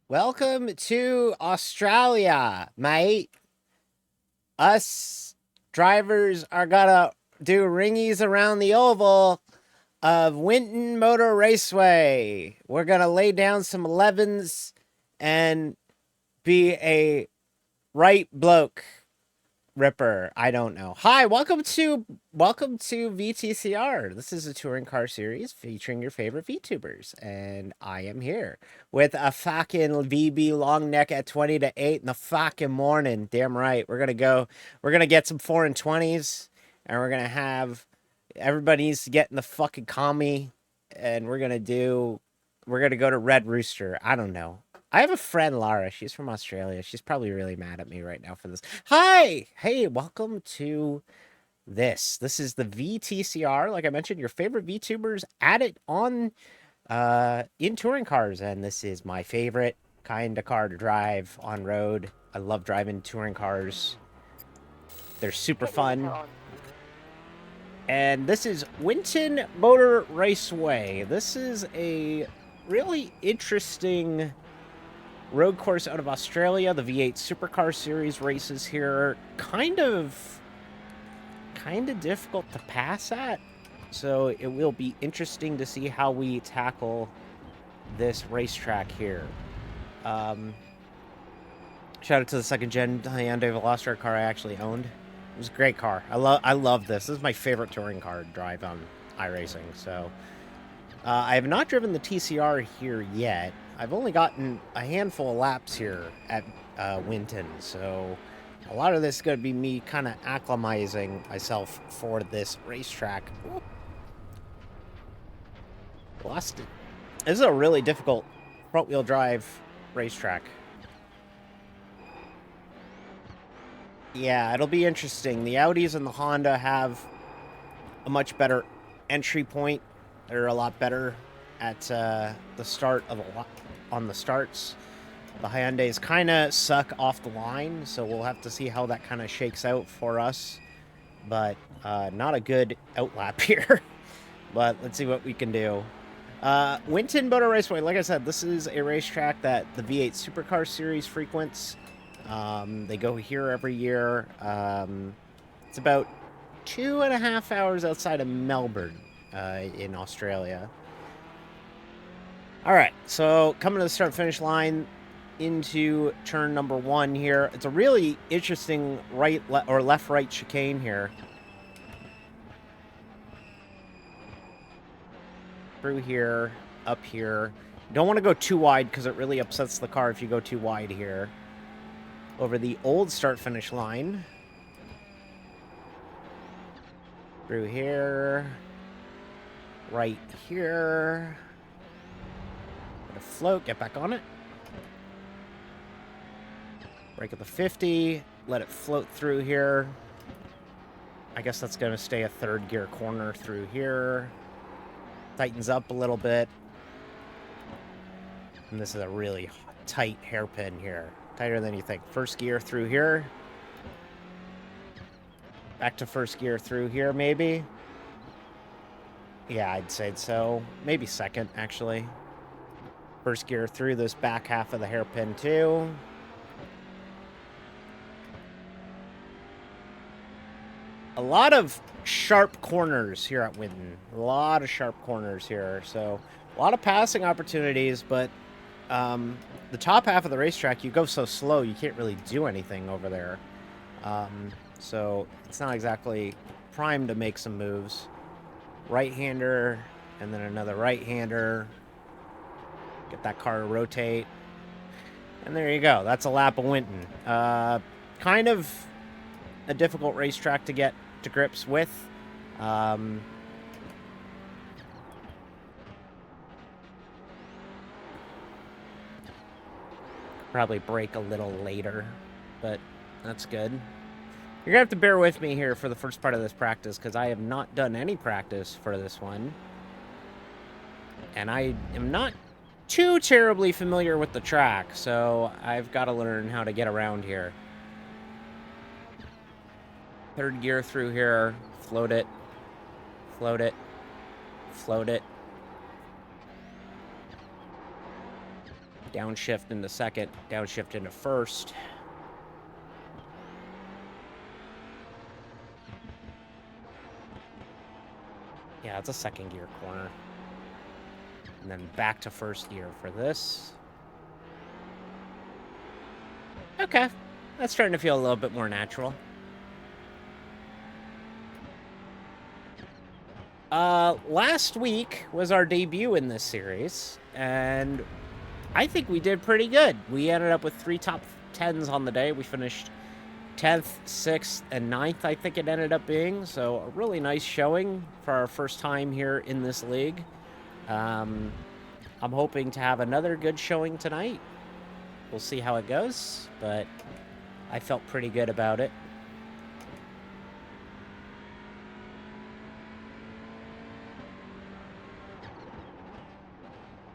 Welcome to Australia, mate. Us drivers are gonna do ringies around the oval of Winton Motor Raceway. We're gonna lay down some 11s and be a right bloke ripper. I don't know. Hi, welcome to VTCR. This is a touring car series featuring your favorite VTubers, and I am here with a fucking VB long neck at 20 to 8 in the fucking morning. Damn right. We're gonna get some 4 and 20s, and we're gonna have everybody needs to get in the fucking commie, and we're gonna go to Red Rooster. I don't know. I have a friend, Lara. She's from Australia. She's probably really mad at me right now for this. Hi! Hey, welcome to this. This is the VTCR. Like I mentioned, your favorite VTubers at it on in touring cars. And this is my favorite kind of car to drive on road. I love driving touring cars. They're super fun. And this is Winton Motor Raceway. This is a really interesting road course out of Australia. The V8 Supercar Series races here. Kind of difficult to pass at. So it will be interesting to see how we tackle this racetrack here. Shout out to the second gen Hyundai Veloster car I actually owned. It was a great car. I love this. This is my favorite touring car to drive on iRacing. So I have not driven the TCR here yet. I've only gotten a handful of laps here at Winton, so a lot of this is going to be me kind of acclimatizing myself for this racetrack. Ooh. Lost it. This is a really difficult front-wheel drive racetrack. Yeah, it'll be interesting. The Audis and the Honda have a much better entry point. They're a lot better at the start of on the starts. The Hyundais kind of suck off the line, so we'll have to see how that kind of shakes out for us. But not a good outlap here. But let's see what we can do. Winton Motor Raceway, like I said, this is a racetrack that the V8 Supercar Series frequents. They go here every year. It's about 2.5 hours outside of Melbourne in Australia. All right, so coming to the start-finish line into turn number 1 here. It's a really interesting left-right chicane here. Through here, up here. Don't want to go too wide because it really upsets the car if you go too wide here. Over the old start-finish line. Through here. Right here. Let it float, get back on it. Brake at the 50, let it float through here. I guess that's going to stay a third gear corner through here. Tightens up a little bit. And this is a really tight hairpin here. Tighter than you think. First gear through here. Back to first gear through here, maybe. Yeah, I'd say so. Maybe second, actually. First gear through this back half of the hairpin, too. A lot of sharp corners here at Winton. A lot of sharp corners here. So, a lot of passing opportunities, but the top half of the racetrack, you go so slow, you can't really do anything over there. So, it's not exactly primed to make some moves. Right-hander, and then another right-hander. Get that car to rotate. And there you go. That's a lap of Winton. Kind of a difficult racetrack to get to grips with. Probably brake a little later, but that's good. You're gonna have to bear with me here for the first part of this practice because I have not done any practice for this one. And I am not too terribly familiar with the track, so I've got to learn how to get around here. Third gear through here, float it, float it, float it. Downshift into second, downshift into first. Yeah, it's a second gear corner. And then back to first gear for this. Okay, that's starting to feel a little bit more natural. Last week was our debut in this series, and I think we did pretty good. We ended up with 3 top 10s on the day. We finished 10th, 6th, and 9th, I think it ended up being. So a really nice showing for our first time here in this league. I'm hoping to have another good showing tonight. We'll see how it goes, but I felt pretty good about it.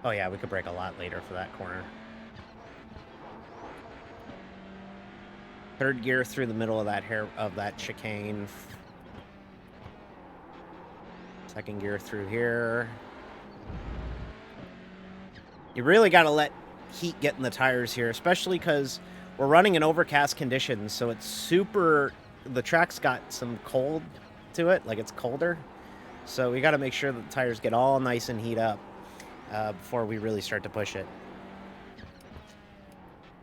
Oh yeah, we could brake a lot later for that corner. Third gear through the middle of that chicane. Second gear through here. You really got to let heat get in the tires here, especially because we're running in overcast conditions, so it's super... The track's got some cold to it, like it's colder. So we got to make sure that the tires get all nice and heat up before we really start to push it.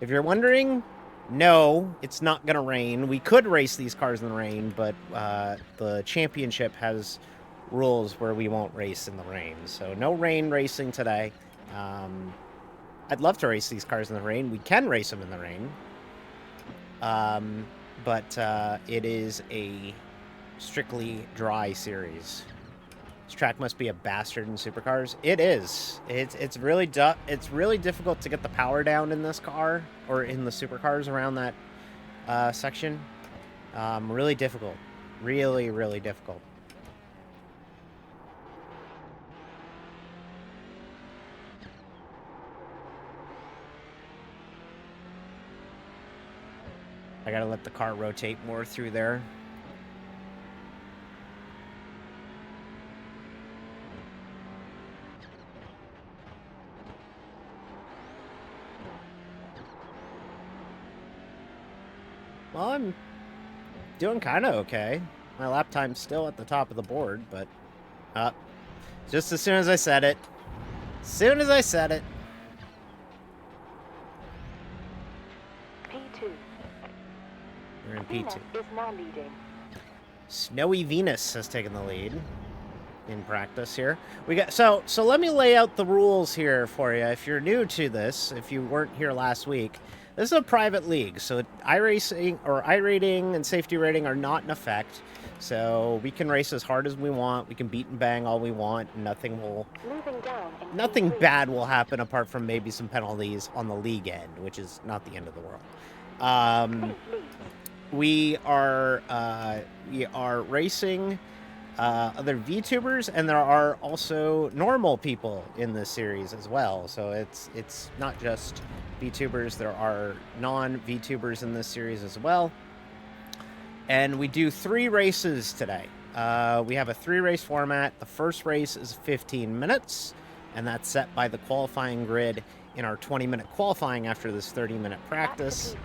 If you're wondering, no, it's not going to rain. We could race these cars in the rain, but the championship has rules where we won't race in the rain. So no rain racing today. I'd love to race these cars in the rain. We can race them in the rain. But it is a strictly dry series. This track must be a bastard in supercars. It is. It's really difficult to get the power down in this car or in the supercars around that section. Really difficult. Really, really difficult. I gotta let the car rotate more through there. Well, I'm doing kind of okay. My lap time's still at the top of the board, but just as soon as I said it. As soon as I said it. P2. We're in P2. Is now leading. Snowy Venus has taken the lead in practice here. So let me lay out the rules here for you. If you're new to this, if you weren't here last week, this is a private league, so iRacing or iRating and safety rating are not in effect. So we can race as hard as we want. We can beat and bang all we want. And nothing bad will happen apart from maybe some penalties on the league end, which is not the end of the world. We are racing other VTubers, and there are also normal people in this series as well. So it's not just VTubers. There are non-VTubers in this series as well. And we do 3 races today. We have a 3-race format. The first race is 15 minutes, and that's set by the qualifying grid in our 20-minute qualifying after this 30-minute practice.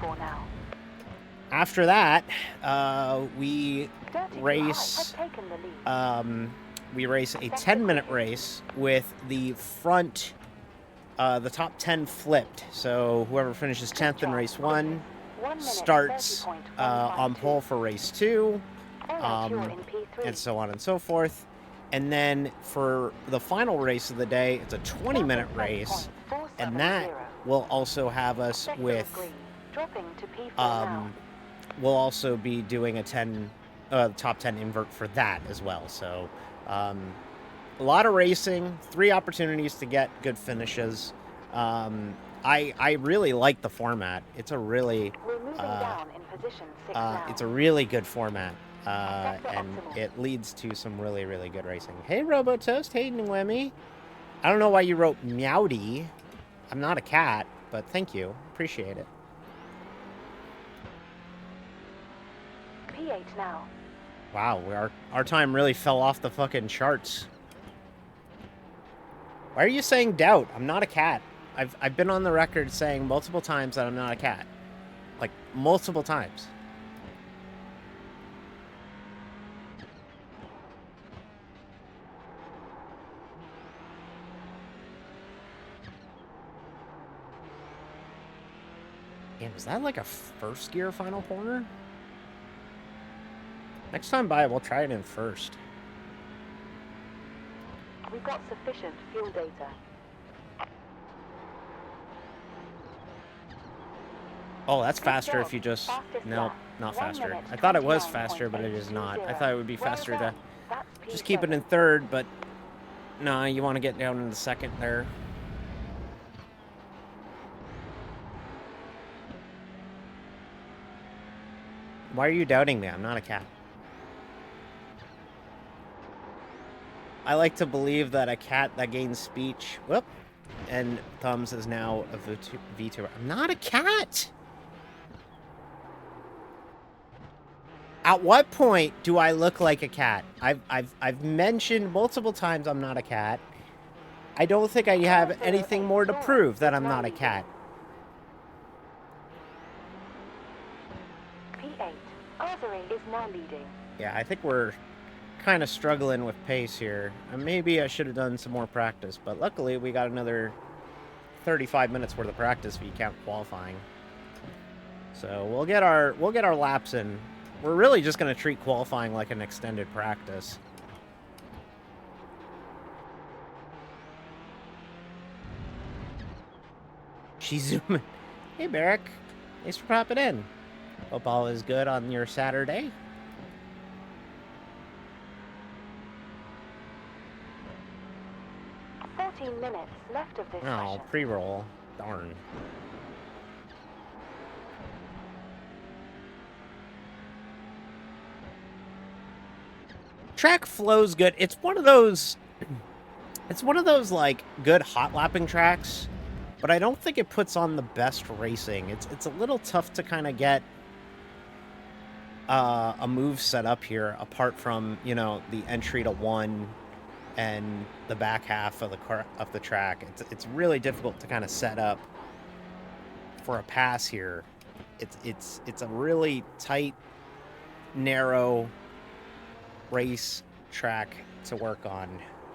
After that, we race a 10-minute race with the front, the top 10 flipped. So whoever finishes 10th in race 1 starts on pole for race 2, and so on and so forth. And then for the final race of the day, it's a 20-minute race, and that will also have us with... we'll also be doing a top 10 invert for that as well. So a lot of racing, 3 opportunities to get good finishes. I really like the format. It's a really good format, and it leads to some really, really good racing. Hey, Robotoast. Hey, Noemi. I don't know why you wrote Meowdy. I'm not a cat, but thank you. Appreciate it. P8 now. Wow, our time really fell off the fucking charts. Why are you saying doubt? I'm not a cat. I've been on the record saying multiple times that I'm not a cat. Like, multiple times. Damn, is that like a first gear final corner? Next time by, we'll try it in first. We've got sufficient fuel data. Oh, that's Good faster job. if you just... Fastest No, lap. not 1 faster. minute, I thought it was 29.820. faster, but it is not. I thought it would be faster to Well done. That's just keep it P7. in third, but... Nah, you want to get down in the second there. Why are you doubting me? I'm not a cat. I like to believe that a cat that gains speech... Whoop! And thumbs is now a VTCR. I'm not a cat! At what point do I look like a cat? I've mentioned multiple times I'm not a cat. I don't think I have anything more to prove that I'm not a cat. P8. Artery is now leading. Yeah, I think we're kind of struggling with pace here. Maybe I should have done some more practice, but luckily we got another 35 minutes worth of practice if you count qualifying. So we'll get our laps in. We're really just going to treat qualifying like an extended practice. She's zooming. Hey, Barrick. Thanks for popping in. Hope all is good on your Saturday. Minutes left of this Oh, session. pre-roll. Darn. Track flows good. It's one of those like good hot lapping tracks, but I don't think it puts on the best racing. It's a little tough to kind of get a move set up here apart from, you know, the entry to one and the back half of the track. It's really difficult to kind of set up for a pass here. It's a really tight, narrow race track to work on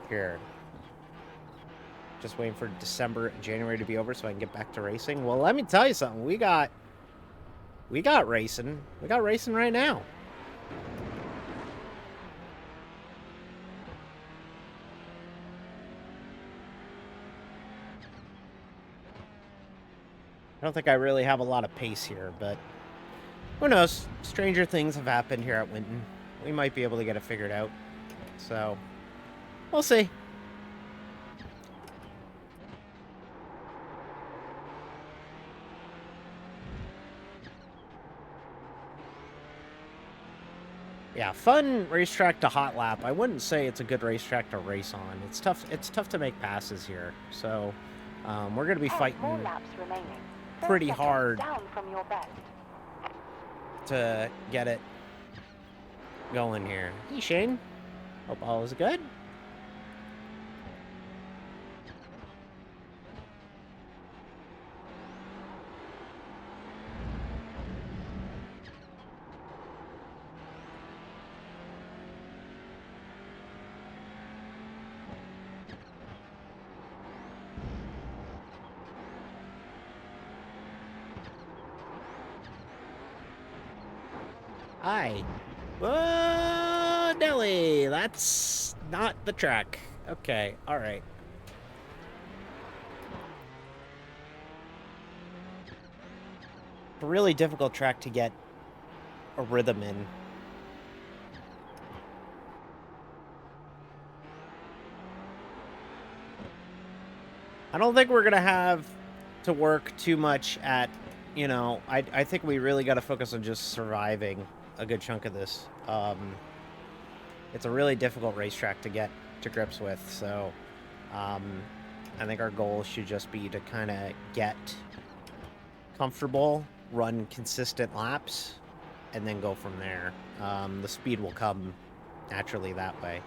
here. Just waiting for January to be over so I can get back to racing. Well, let me tell you something. We got racing. We got racing right now. I don't think I really have a lot of pace here, but who knows? Stranger things have happened here at Winton. We might be able to get it figured out. So, we'll see. Yeah, fun racetrack to hot lap. I wouldn't say it's a good racetrack to race on. It's tough to make passes here. So, we're going to be fighting pretty hard to get it going here. Hey, Shane. Hope all is good. Hi. Whoa, Nelly. That's not the track. Okay, alright. A really difficult track to get a rhythm in. I don't think we're going to have to work too much at, you know, I think we really got to focus on just surviving a good chunk of this. It's a really difficult racetrack to get to grips with, so I think our goal should just be to kind of get comfortable, run consistent laps, and then go from there. The speed will come naturally that way.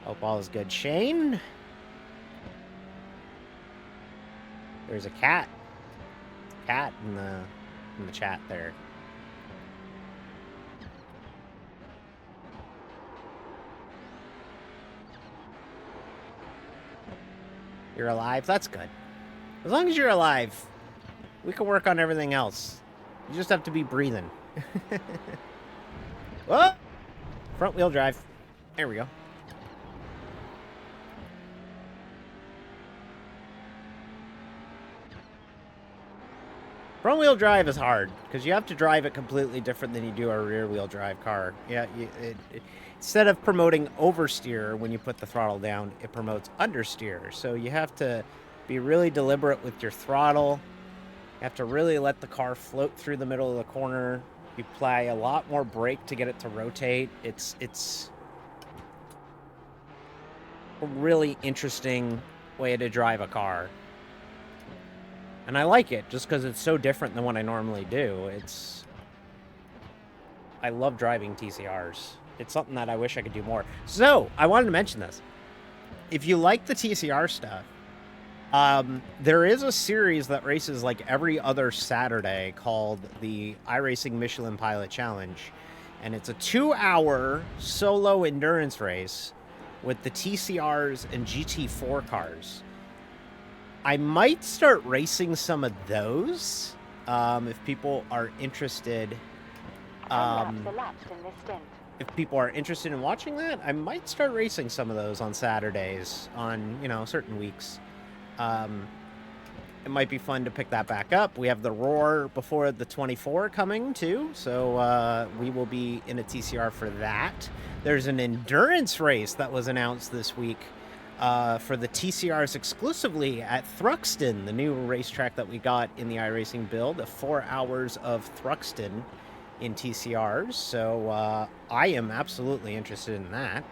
Hope all is good. Shane? There's a cat. Cat in the chat there. You're alive? That's good. As long as you're alive, we can work on everything else. You just have to be breathing. Whoa! Front wheel drive. There we go. Front wheel drive is hard because you have to drive it completely different than you do a rear wheel drive car. Yeah, instead of promoting oversteer when you put the throttle down, it promotes understeer. So you have to be really deliberate with your throttle. You have to really let the car float through the middle of the corner. You apply a lot more brake to get it to rotate. It's a really interesting way to drive a car. And I like it just because it's so different than what I normally do. I love driving TCRs. It's something that I wish I could do more. So, I wanted to mention this. If you like the TCR stuff, there is a series that races like every other Saturday called the iRacing Michelin Pilot Challenge. And it's a 2-hour solo endurance race with the TCRs and GT4 cars. I might start racing some of those if people are interested. If people are interested in watching that, I might start racing some of those on Saturdays on, certain weeks. It might be fun to pick that back up. We have the Roar before the 24 coming too, so we will be in a TCR for that. There's an endurance race that was announced this week for the TCRs exclusively at Thruxton, the new racetrack that we got in the iRacing build, 4 hours of Thruxton in TCRs. So I am absolutely interested in that.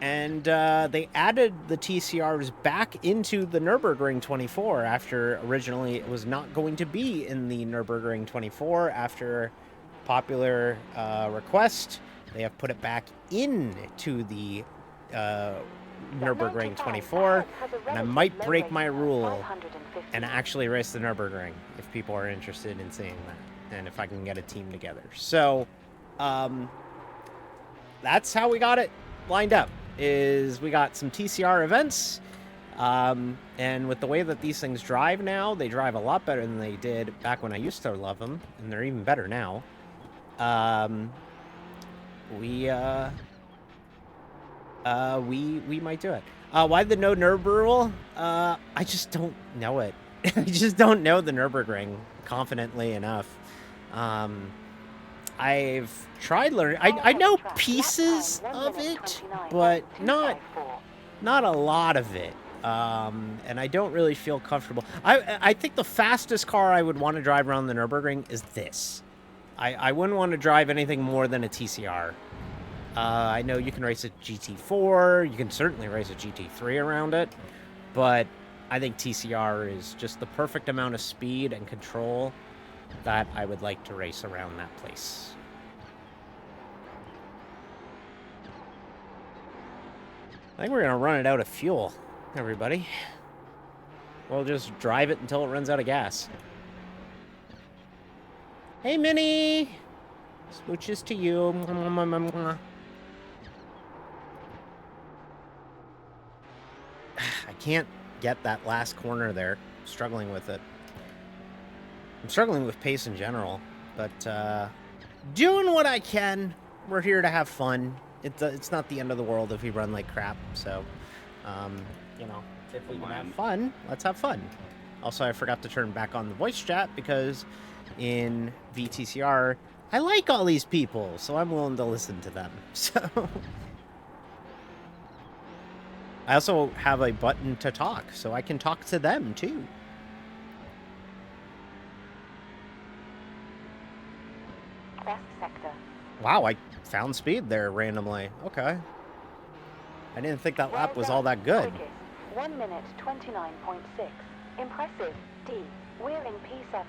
And they added the TCRs back into the Nürburgring 24 after originally it was not going to be in the Nürburgring 24. After popular request, they have put it back into the Nürburgring 24, and I might break my rule and actually race the Nürburgring if people are interested in seeing that, and if I can get a team together. So that's how we got it lined up, is we got some TCR events, and with the way that these things drive now, they drive a lot better than they did back when I used to love them, and they're even better now. We might do it. Why the no Nürburgring rule? I just don't know it. I just don't know the Nürburgring confidently enough. I've tried learning. I know pieces of it, but not a lot of it. And I don't really feel comfortable. I think the fastest car I would want to drive around the Nürburgring is this. I wouldn't want to drive anything more than a TCR. I know you can race a GT4, you can certainly race a GT3 around it, but I think TCR is just the perfect amount of speed and control that I would like to race around that place. I think we're going to run it out of fuel, everybody. We'll just drive it until it runs out of gas. Hey, Minnie! Smooches to you. I can't get that last corner there. I'm struggling with it. I'm struggling with pace in general, but doing what I can. We're here to have fun. It's not the end of the world if we run like crap, so, if we can have fun, let's have fun. Also, I forgot to turn back on the voice chat because in VTCR, I like all these people, so I'm willing to listen to them, so... I also have a button to talk, so I can talk to them, too. Best sector. Wow, I found speed there randomly. Okay. I didn't think that lap was all that good. 1 minute 29.6. Impressive. D. We're in P7.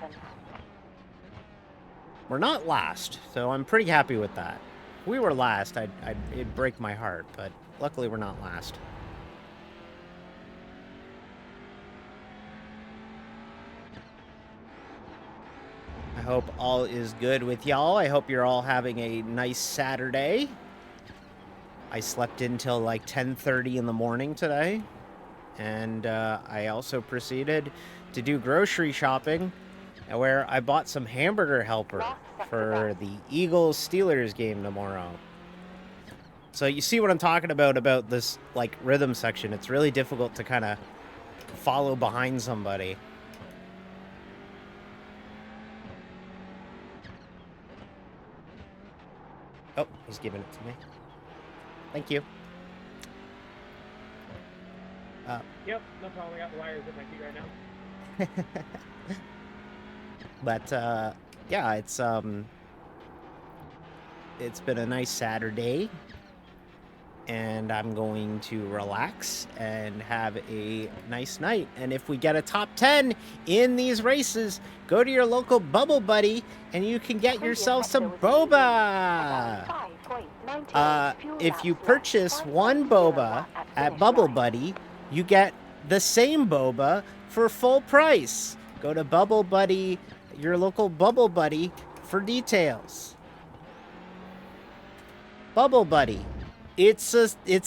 We're not last, so I'm pretty happy with that. If we were last, it'd break my heart, but luckily we're not last. hope all is good with y'all. I hope you're all having a nice Saturday. I slept until like 10:30 in the morning today. And I also proceeded to do grocery shopping, where I bought some hamburger helper for the Eagles-Steelers game tomorrow. So you see what I'm talking about this like rhythm section. It's really difficult to kind of follow behind somebody. Oh, he's giving it to me. Thank you. Yep, no problem. I got the wires at my feet right now. But yeah, it's been a nice Saturday, and I'm going to relax and have a nice night. And if we get a top 10 in these races, go to your local Bubble Buddy and you can get yourself some boba. If you purchase one boba at Bubble Buddy, you get the same boba for full price. Go to Bubble Buddy, your local Bubble Buddy, for details. Bubble Buddy. It's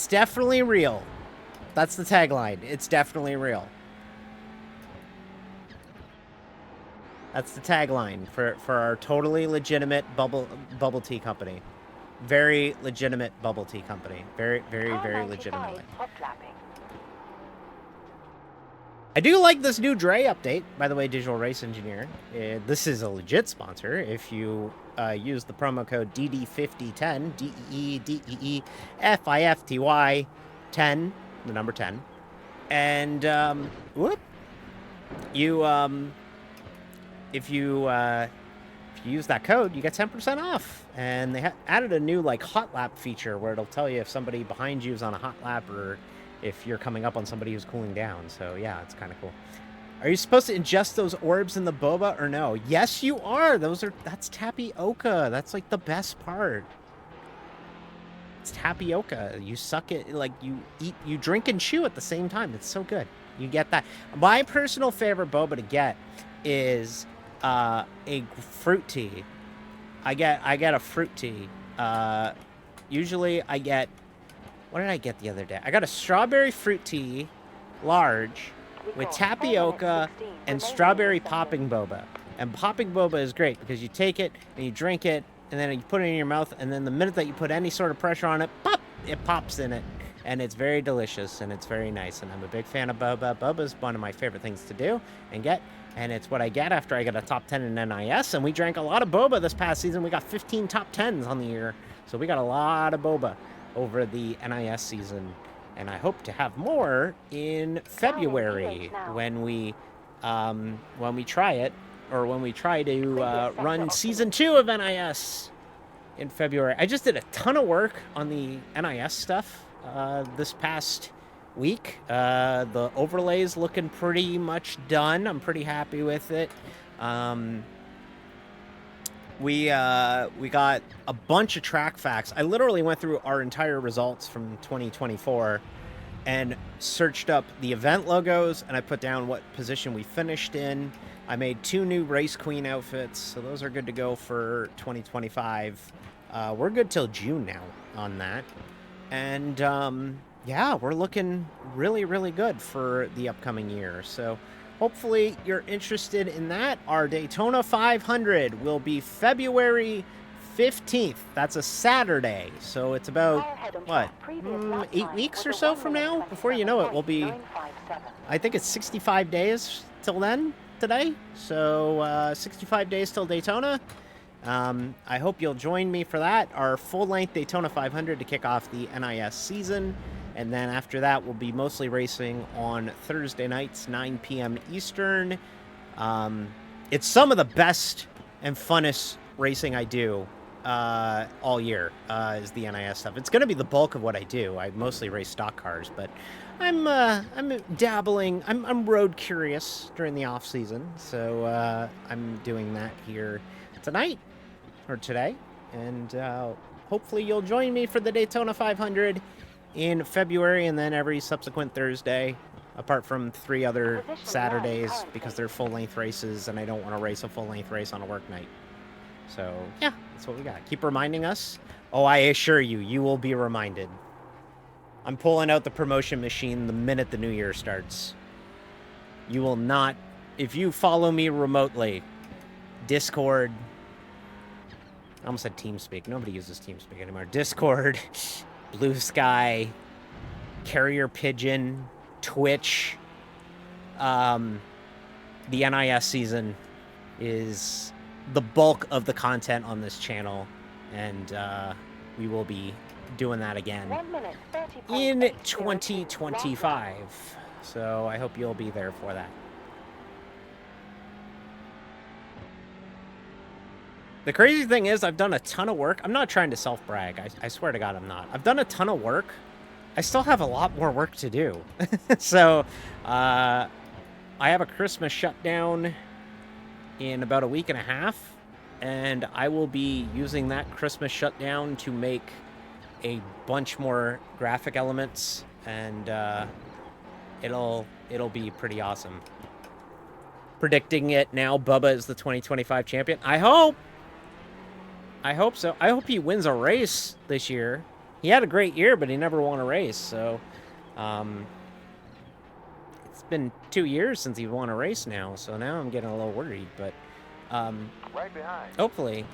definitely real. That's the tagline. It's definitely real. That's the tagline for our totally legitimate bubble tea company. Very legitimate bubble tea company. Very, very, very legitimately. I do like this new Dre update, by the way, Digital Race Engineer. This is a legit sponsor. If you use the promo code DD5010, DEEDEEFIFTY 10, the number 10, and if you use that code, you get 10% off. And they added a new like hot lap feature where it'll tell you if somebody behind you is on a hot lap or if you're coming up on somebody who's cooling down. So yeah, it's kind of cool. Are you supposed to ingest those orbs in the boba or no? Yes, you are. That's tapioca. That's like the best part. It's tapioca. You suck it, like you drink and chew at the same time. It's so good. You get that. My personal favorite boba to get is a fruit tea. I get a fruit tea. Usually I get, what did I get the other day? I got a strawberry fruit tea, large, with tapioca and strawberry popping boba. And popping boba is great because you take it and you drink it and then you put it in your mouth, and then the minute that you put any sort of pressure on it, pop, it pops in it. And it's very delicious and it's very nice. And I'm a big fan of boba. Boba is one of my favorite things to do and get. And it's what I get after I get a top 10 in NIS. And we drank a lot of boba this past season. We got 15 top 10s on the year. So we got a lot of boba over the NIS season. And I hope to have more in February when we try it, or when we try to run season 2 of NIS in February. I just did a ton of work on the NIS stuff this past week. The overlay's looking pretty much done. I'm pretty happy with it. We got a bunch of track facts. I literally went through our entire results from 2024 and searched up the event logos, and I put down what position we finished in. I made 2 new Race Queen outfits, so those are good to go for 2025. We're good till June now on that. And yeah, we're looking really, really good for the upcoming year. So hopefully you're interested in that. Our Daytona 500 will be February 15th. That's a Saturday. So it's about, what, 8 weeks or so from now? Before you know it, we'll be, I think it's 65 days till then today. So 65 days till Daytona. I hope you'll join me for that. Our full-length Daytona 500 to kick off the NIS season. And then after that, we'll be mostly racing on Thursday nights, 9 p.m. Eastern. It's some of the best and funnest racing I do all year is the NIS stuff. It's going to be the bulk of what I do. I mostly race stock cars, but I'm dabbling. I'm road curious during the off season, so I'm doing that here tonight or today, and hopefully you'll join me for the Daytona 500 in February, and then every subsequent Thursday apart from 3 other Position Saturdays one currently. because they're full-length races, and I don't want to race a full-length race on a work night. So, yeah, that's what we got. Keep reminding us. Oh, I assure you, you will be reminded. I'm pulling out the promotion machine the minute the new year starts. You will not... If you follow me remotely, Discord... I almost said TeamSpeak. Nobody uses TeamSpeak anymore. Discord, Blue Sky, Carrier Pigeon, Twitch. The NIS season is the bulk of the content on this channel, and we will be doing that again 1 minute, 30.802 in last lap. 2025. So I hope you'll be there for that. The crazy thing is, I've done a ton of work. I'm not trying to self-brag. I swear to God I'm not. I've done a ton of work. I still have a lot more work to do. So, I have a Christmas shutdown in about a week and a half, and I will be using that Christmas shutdown to make a bunch more graphic elements, and it'll be pretty awesome. Predicting it now, Bubba is the 2025 champion. I hope so. I hope he wins a race this year. He had a great year, but he never won a race, so it's been 2 years since he won a race now, so now I'm getting a little worried, but Right behind. hopefully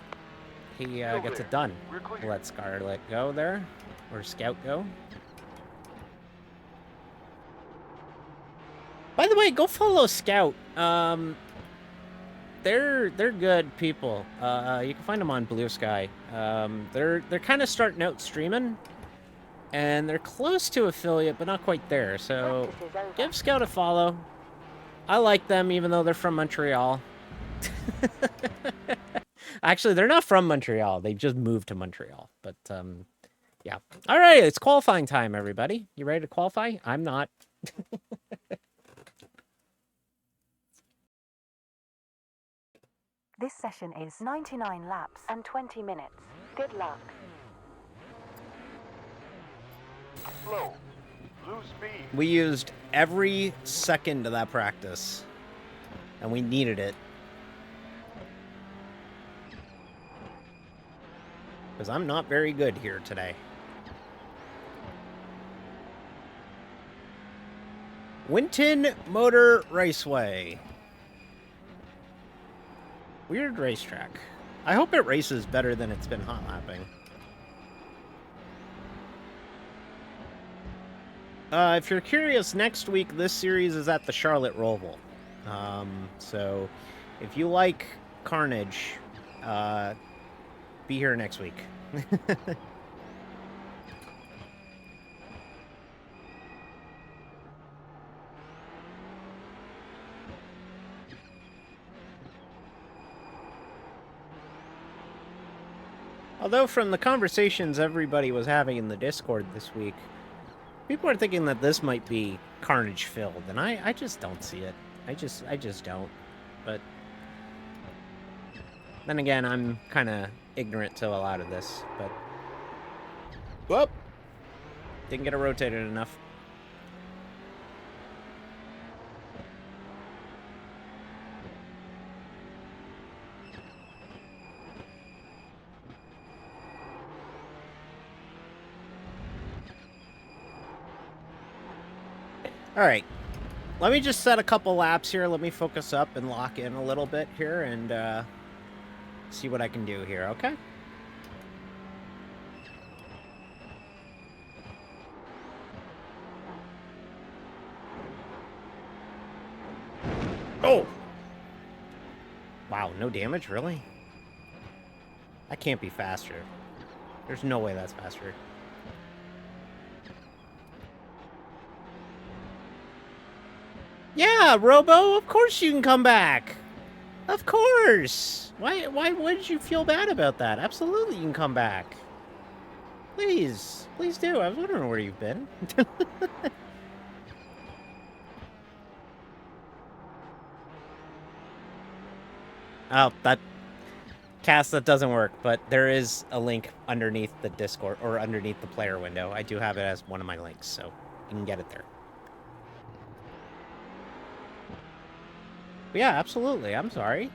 he gets it done. We're clear. Let Scarlet go there, or Scout go. By the way, go follow Scout. They're good people. You can find them on Blue Sky. They're kind of starting out streaming, and they're close to affiliate, but not quite there. So Practice is over. give Scout a follow. I like them, even though they're from Montreal. Actually, they're not from Montreal. They just moved to Montreal. But yeah. All right, it's qualifying time, everybody. You ready to qualify? I'm not. This session is 99 laps and 20 minutes. Good luck. Slow. Lose speed. We used every second of that practice, and we needed it. Because I'm not very good here today. Winton Motor Raceway. Weird racetrack. I hope it races better than it's been hot lapping. If you're curious, next week this series is at the Charlotte Roval. So if you like Carnage, be here next week. Although from the conversations everybody was having in the Discord this week, people are thinking that this might be Carnage filled, and I just don't see it. I just don't. But then again, I'm kind of ignorant to a lot of this. But whoop, didn't get it rotated enough. All right, let me just set a couple laps here. Let me focus up and lock in a little bit here and see what I can do here, okay? Oh! Wow, no damage, really? That can't be faster. There's no way that's faster. Yeah, Robo, of course you can come back. Of course. Why would you feel bad about that? Absolutely you can come back. Please do. I was wondering where you've been. Oh, that doesn't work, but there is a link underneath the Discord or underneath the player window. I do have it as one of my links, so you can get it there. Yeah, absolutely. I'm sorry.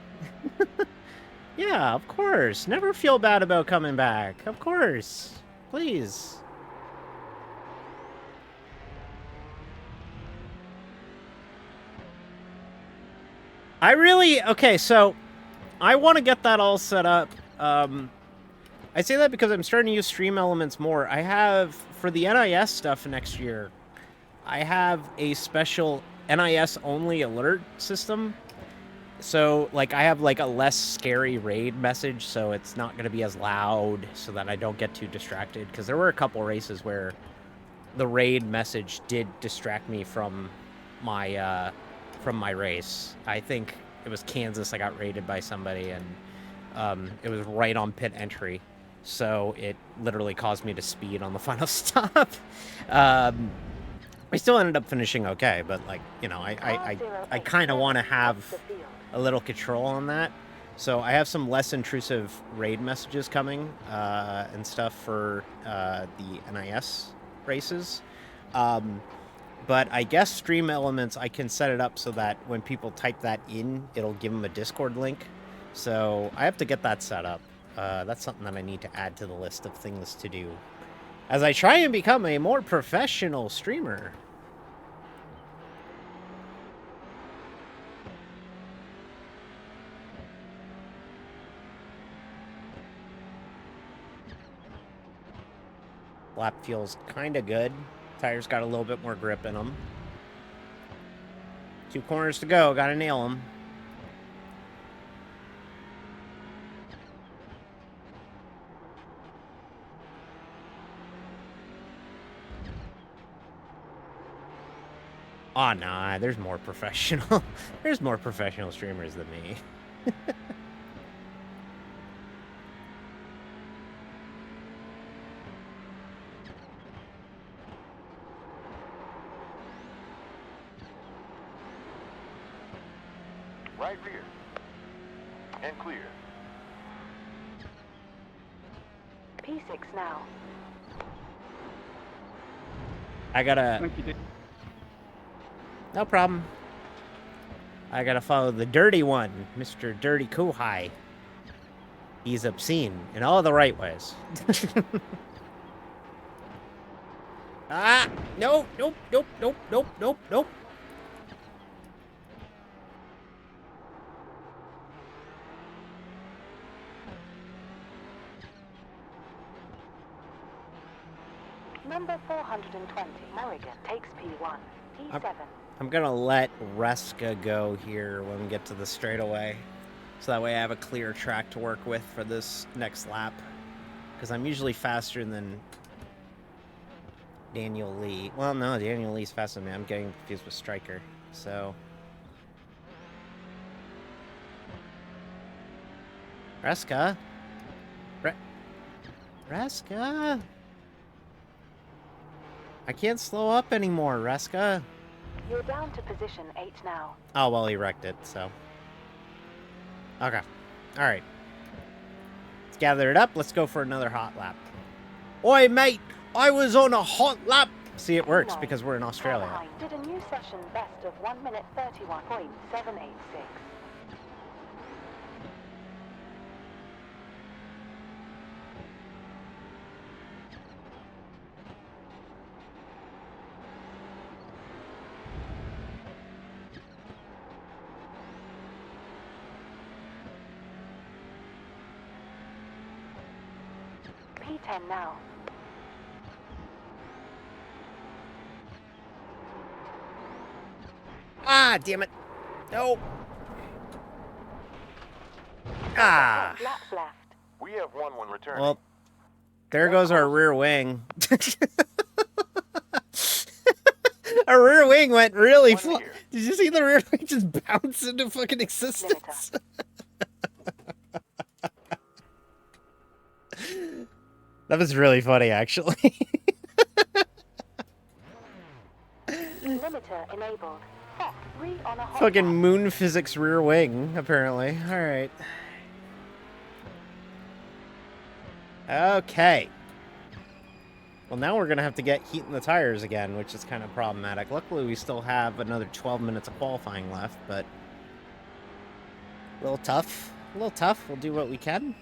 Yeah, of course. Never feel bad about coming back. Of course. Please. Okay, so I want to get that all set up. I say that because I'm starting to use Stream Elements more. I have, for the NIS stuff next year, I have a special NIS-only alert system. So, like, I have, like, a less scary raid message, so it's not going to be as loud, so that I don't get too distracted. Because there were a couple races where the raid message did distract me from my race. I think it was Kansas I got raided by somebody, and it was right on pit entry. So it literally caused me to speed on the final stop. I still ended up finishing okay, but, like, you know, I kind of want to have a little control on that. So I have some less intrusive raid messages coming and stuff for the NIS races. But I guess Stream Elements, I can set it up so that when people type that in, it'll give them a Discord link. So I have to get that set up. That's something that I need to add to the list of things to do as I try and become a more professional streamer. Lap feels kind of good. Tires got a little bit more grip in them. 2 corners to go. Gotta nail them. Oh, nah. There's more professional. There's more professional streamers than me. Right rear. And clear. P6 now. I gotta... Thank you, Dave. No problem. I gotta follow the dirty one, Mr. Dirty Kuhai. He's obscene in all the right ways. Ah! Nope, nope, nope, nope, nope, nope, nope. Number 420, Morrigan, takes P1. P7. I'm gonna let Reska go here when we get to the straightaway. So that way I have a clear track to work with for this next lap. Because I'm usually faster than Daniel Lee. Well, no, Daniel Lee's faster than me. I'm getting confused with Stryker. So... Reska? Reska? I can't slow up anymore, Reska. You're down to position 8 now. Oh, well, he wrecked it, so... Okay. Alright. Let's gather it up. Let's go for another hot lap. Oi, mate! I was on a hot lap! See, it works because we're in Australia. Did a new session best of 1 minute 31.786. P10 now. Ah, damn it. No. Ah. Laps left. We have one returning. Well, there goes our rear wing. Our rear wing went really far. Did you see the rear wing just bounce into fucking existence? That was really funny, actually. Limiter enabled. On a hot Fucking lap. moon physics rear wing, apparently. Alright. Okay. Well, now we're going to have to get heat in the tires again, which is kind of problematic. Luckily, we still have another 12 minutes of qualifying left, but A little tough. A little tough. We'll do what we can.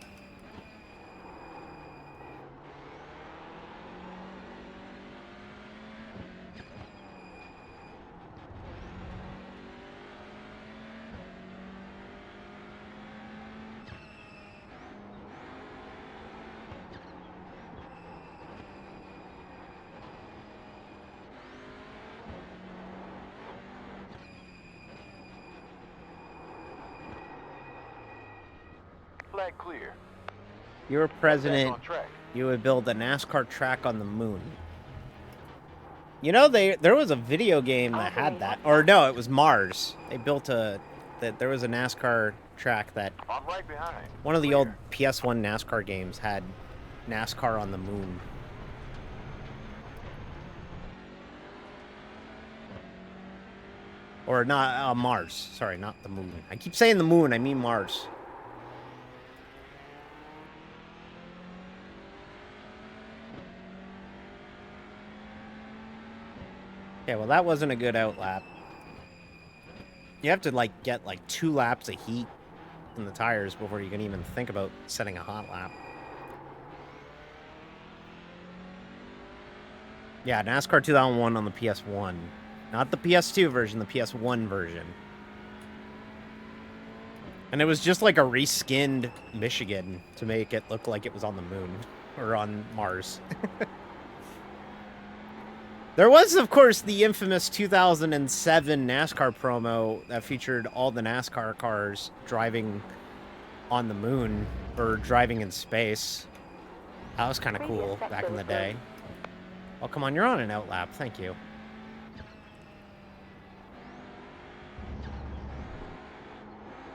Flag clear. You were Back president, on track. you would build a NASCAR track on the moon. You know, there was a video game that had that. Or no, it was Mars. They built there was a NASCAR track that I'm right behind. one of the Clear. old PS1 NASCAR games had NASCAR on the moon. Or not, Mars. Sorry, not the moon. I keep saying the moon, I mean Mars. Okay, well that wasn't a good outlap. You have to, like, get, like, 2 laps of heat in the tires before you can even think about setting a hot lap. Yeah, NASCAR 2001 on the PS1. Not the PS2 version, the PS1 version. And it was just like a reskinned Michigan to make it look like it was on the moon. Or on Mars. There was, of course, the infamous 2007 NASCAR promo that featured all the NASCAR cars driving on the moon, or driving in space. That was kind of cool back in the day. Oh, come on, you're on an outlap. Thank you.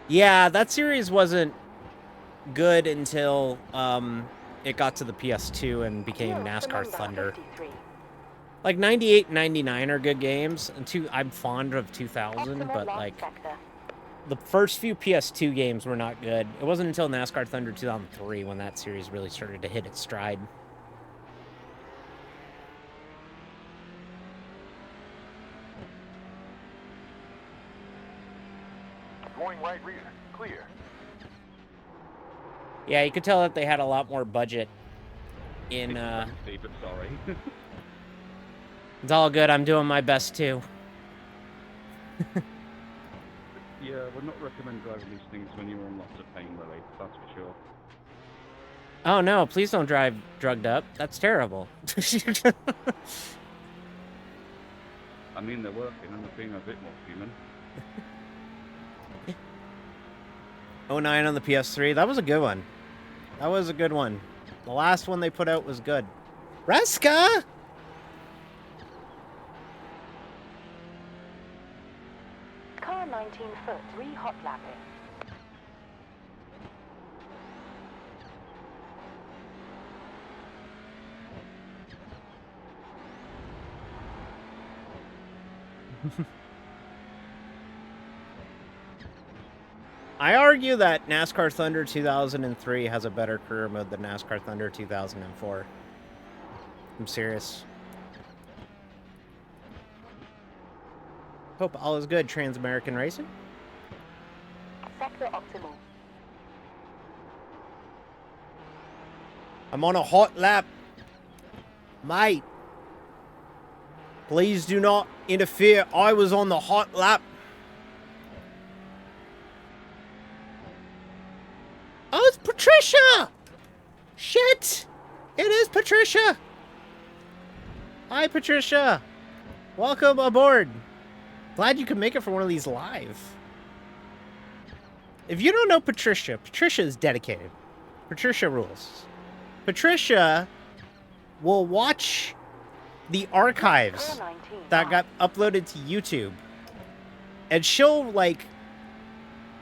Yeah, that series wasn't good until it got to the PS2 and became NASCAR Thunder. Like 98 and 99 are good games, and I'm fond of 2000, but like the first few PS2 games were not good. It wasn't until NASCAR Thunder 2003 when that series really started to hit its stride. Going right rear. Clear. Yeah, you could tell that they had a lot more budget in, But sorry. It's all good, I'm doing my best too. Yeah, would not recommend driving these things when you're on lots of pain relief, that's for sure. Oh no, please don't drive drugged up. That's terrible. I mean, they're working and they're being a bit more human. 09 on the PS3, that was a good one. That was a good one. The last one they put out was good. Reska! Car 19 foot, re-hot lapping. I argue that NASCAR Thunder 2003 has a better career mode than NASCAR Thunder 2004. I'm serious. Hope all is good, Trans-American Racing. Sector optimal. I'm on a hot lap. Mate. Please do not interfere. I was on the hot lap. Oh, it's Patricia! Shit! It is Patricia! Hi, Patricia! Welcome aboard. Glad you could make it for one of these live. If you don't know Patricia, Patricia is dedicated. Patricia rules. Patricia will watch the archives that got uploaded to YouTube. And she'll, like,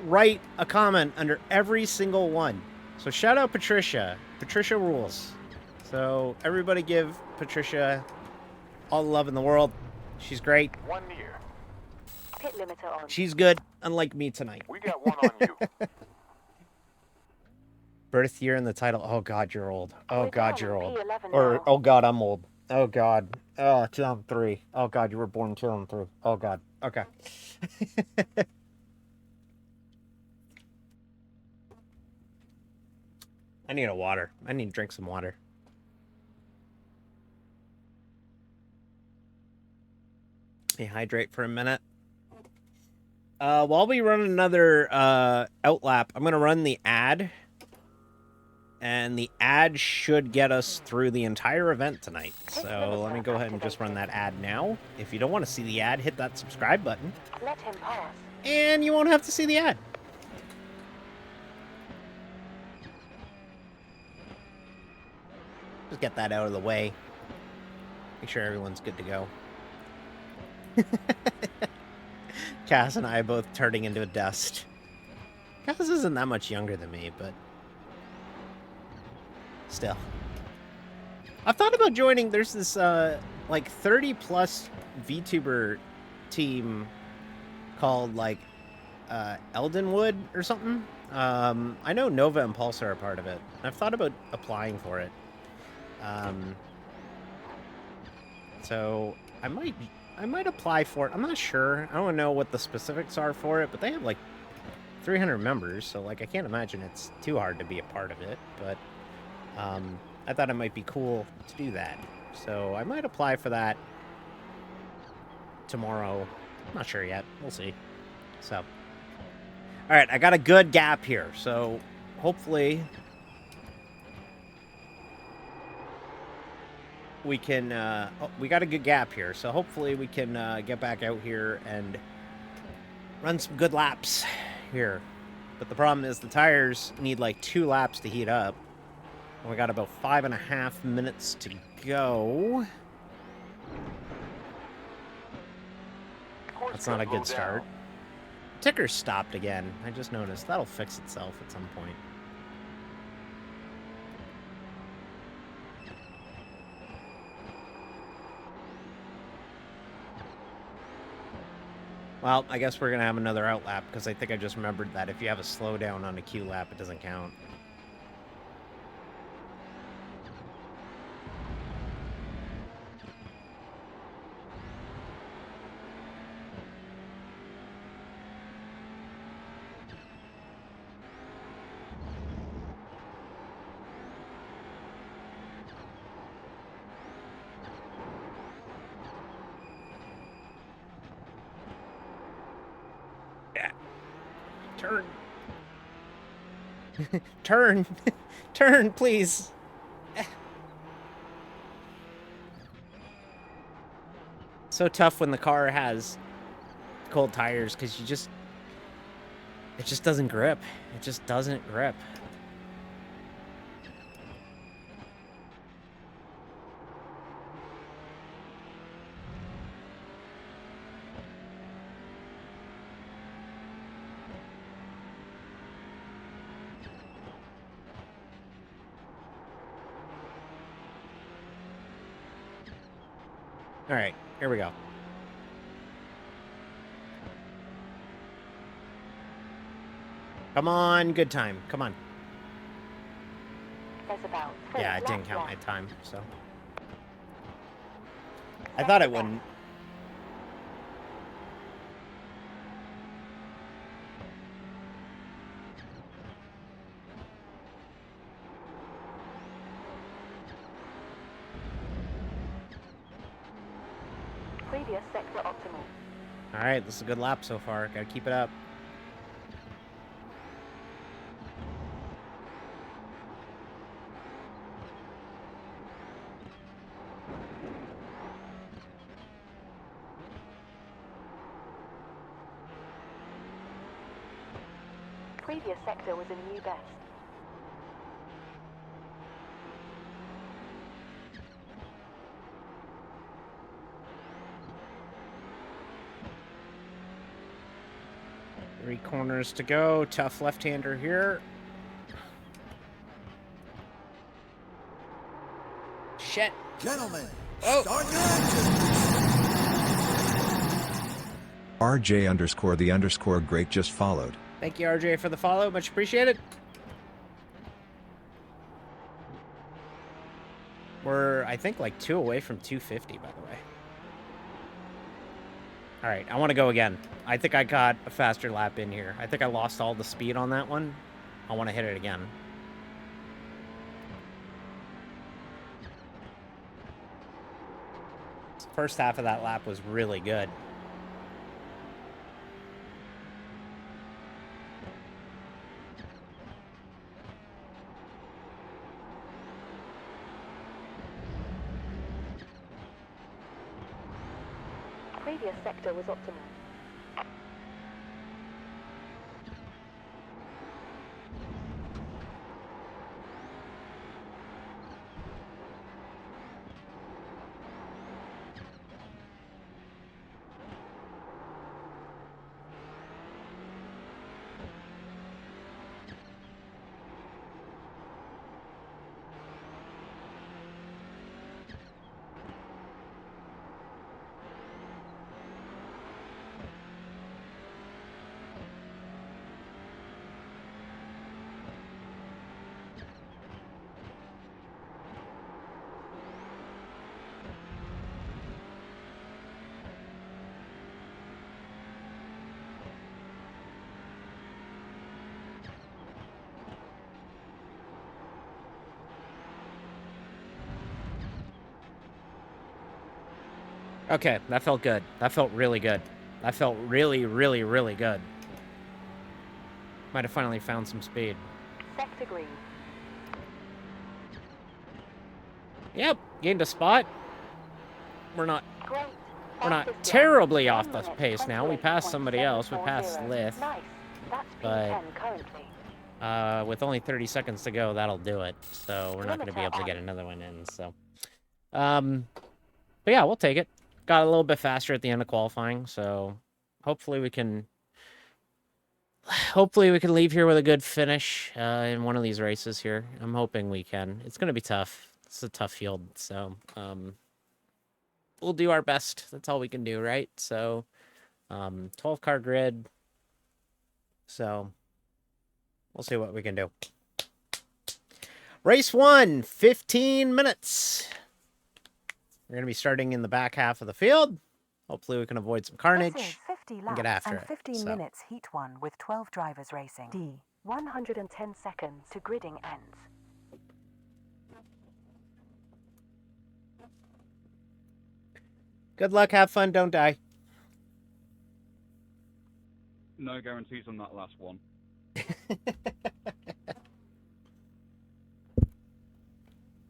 write a comment under every single one. So shout out Patricia. Patricia rules. So everybody give Patricia all the love in the world. She's great. One near. Pit limiter on. She's good, unlike me tonight. We got one on you. Birth year in the title. Oh God, you're old. Oh We're God, down you're in old. P11 Or now. oh God, I'm old. Oh God. Oh, 2003. Oh God, you were born in 2003. Oh God. Okay. need a water. I need to drink some water. Let me hydrate for a minute. While we run another outlap, I'm going to run the ad. And the ad should get us through the entire event tonight. So let me go ahead and just run that ad now. If you don't want to see the ad, hit that subscribe button. Let him pass. And you won't have to see the ad. Just get that out of the way. Make sure everyone's good to go. Cass and I are both turning into dust. Cass isn't that much younger than me, but still. I've thought about joining. There's this like 30+ VTuber team called like Eldenwood or something. I know Nova and Pulsar are part of it. I've thought about applying for it. So I might apply for it. I'm not sure. I don't know what the specifics are for it, but they have like 300 members, so like I can't imagine it's too hard to be a part of it, but I thought it might be cool to do that. So I might apply for that tomorrow. I'm not sure yet. We'll see. So, all right, I got a good gap here, so hopefully we can, we got a good gap here, so hopefully we can get back out here and run some good laps here. But the problem is the tires need like 2 laps to heat up. And we got about 5.5 minutes to go. That's not a good start. Ticker stopped again. I just noticed. That'll fix itself at some point. Well, I guess we're going to have another outlap, because I think I just remembered that if you have a slowdown on a Q lap, it doesn't count. Turn. Turn. Turn, please. So tough when the car has cold tires, because it just doesn't grip. It just doesn't grip. All right, here we go. Come on, good time. Come on. There's about 4 Yeah, I didn't laps count my left. time, so. I thought it wouldn't. Previous sector optimal. All right, this is a good lap so far. Gotta keep it up. Previous sector was a new best. Three corners to go. Tough left-hander here. Shit. Gentlemen, Oh. start your engines. RJ_the_great just followed. Thank you, RJ, for the follow. Much appreciated. We're, I think, like 2 away from 250, by the way. All right, I want to go again. I think I got a faster lap in here. I think I lost all the speed on that one. I want to hit it again. First half of that lap was really good. Previous sector was optimal. Okay, that felt good. That felt really good. That felt really, really, really good. Might have finally found some speed. Sector green. Yep, gained a spot. We're not Great. We're not Fastest lap, terribly off 1 the minute, pace now. We passed somebody else. We 28.740. passed Lith. Nice. That's But- P10 currently. With only 30 seconds to go, that'll do it. So we're not going to be able to get another one in. So, but yeah, we'll take it. Got a little bit faster at the end of qualifying. So hopefully we can leave here with a good finish in one of these races here. I'm hoping we can. It's going to be tough. It's a tough field. So we'll do our best. That's all we can do, right? So 12 car grid. So we'll see what we can do. Race 1, 15 minutes. We're going to be starting in the back half of the field. Hopefully we can avoid some carnage. This is 50 and laps get after and it, 15 so. minutes heat 1 with 12 drivers racing. D. 110 seconds to gridding ends. Good luck, have fun, don't die. No guarantees on that last one.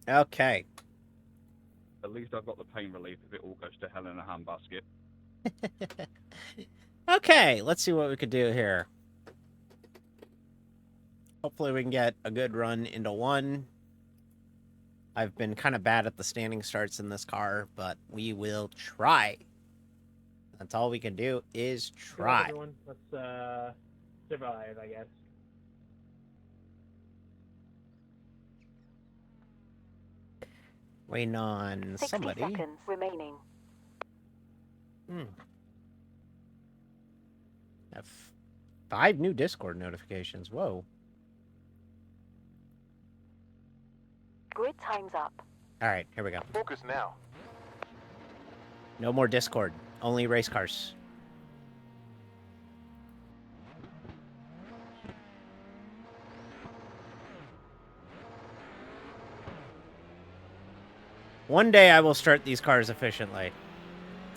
Okay. At least I've got the pain relief if it all goes to hell in a handbasket. Okay, let's see what we could do here. Hopefully we can get a good run into one. I've been kind of bad at the standing starts in this car, but we will try. That's all we can do is Good luck, try. everyone. Let's survive, I guess. Waiting on 60 somebody. seconds remaining. Have 5 new Discord notifications. Whoa. Grid time's up. All right, here we go. Focus now. No more Discord. Only race cars. One day I will start these cars efficiently.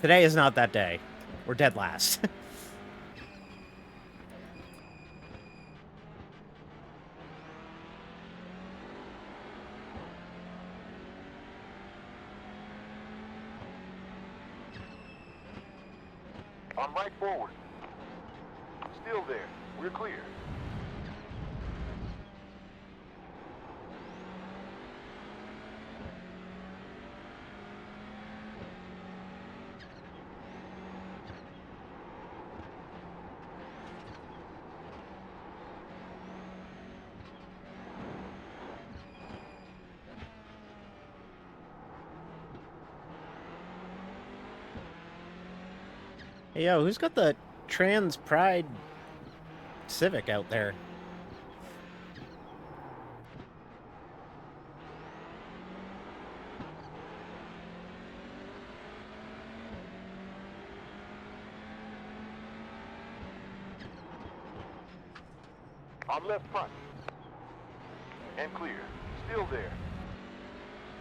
Today is not that day. We're dead last. On right forward. Still there. We're clear. Hey, yo, who's got the Trans Pride Civic out there? On left front. And clear. Still there.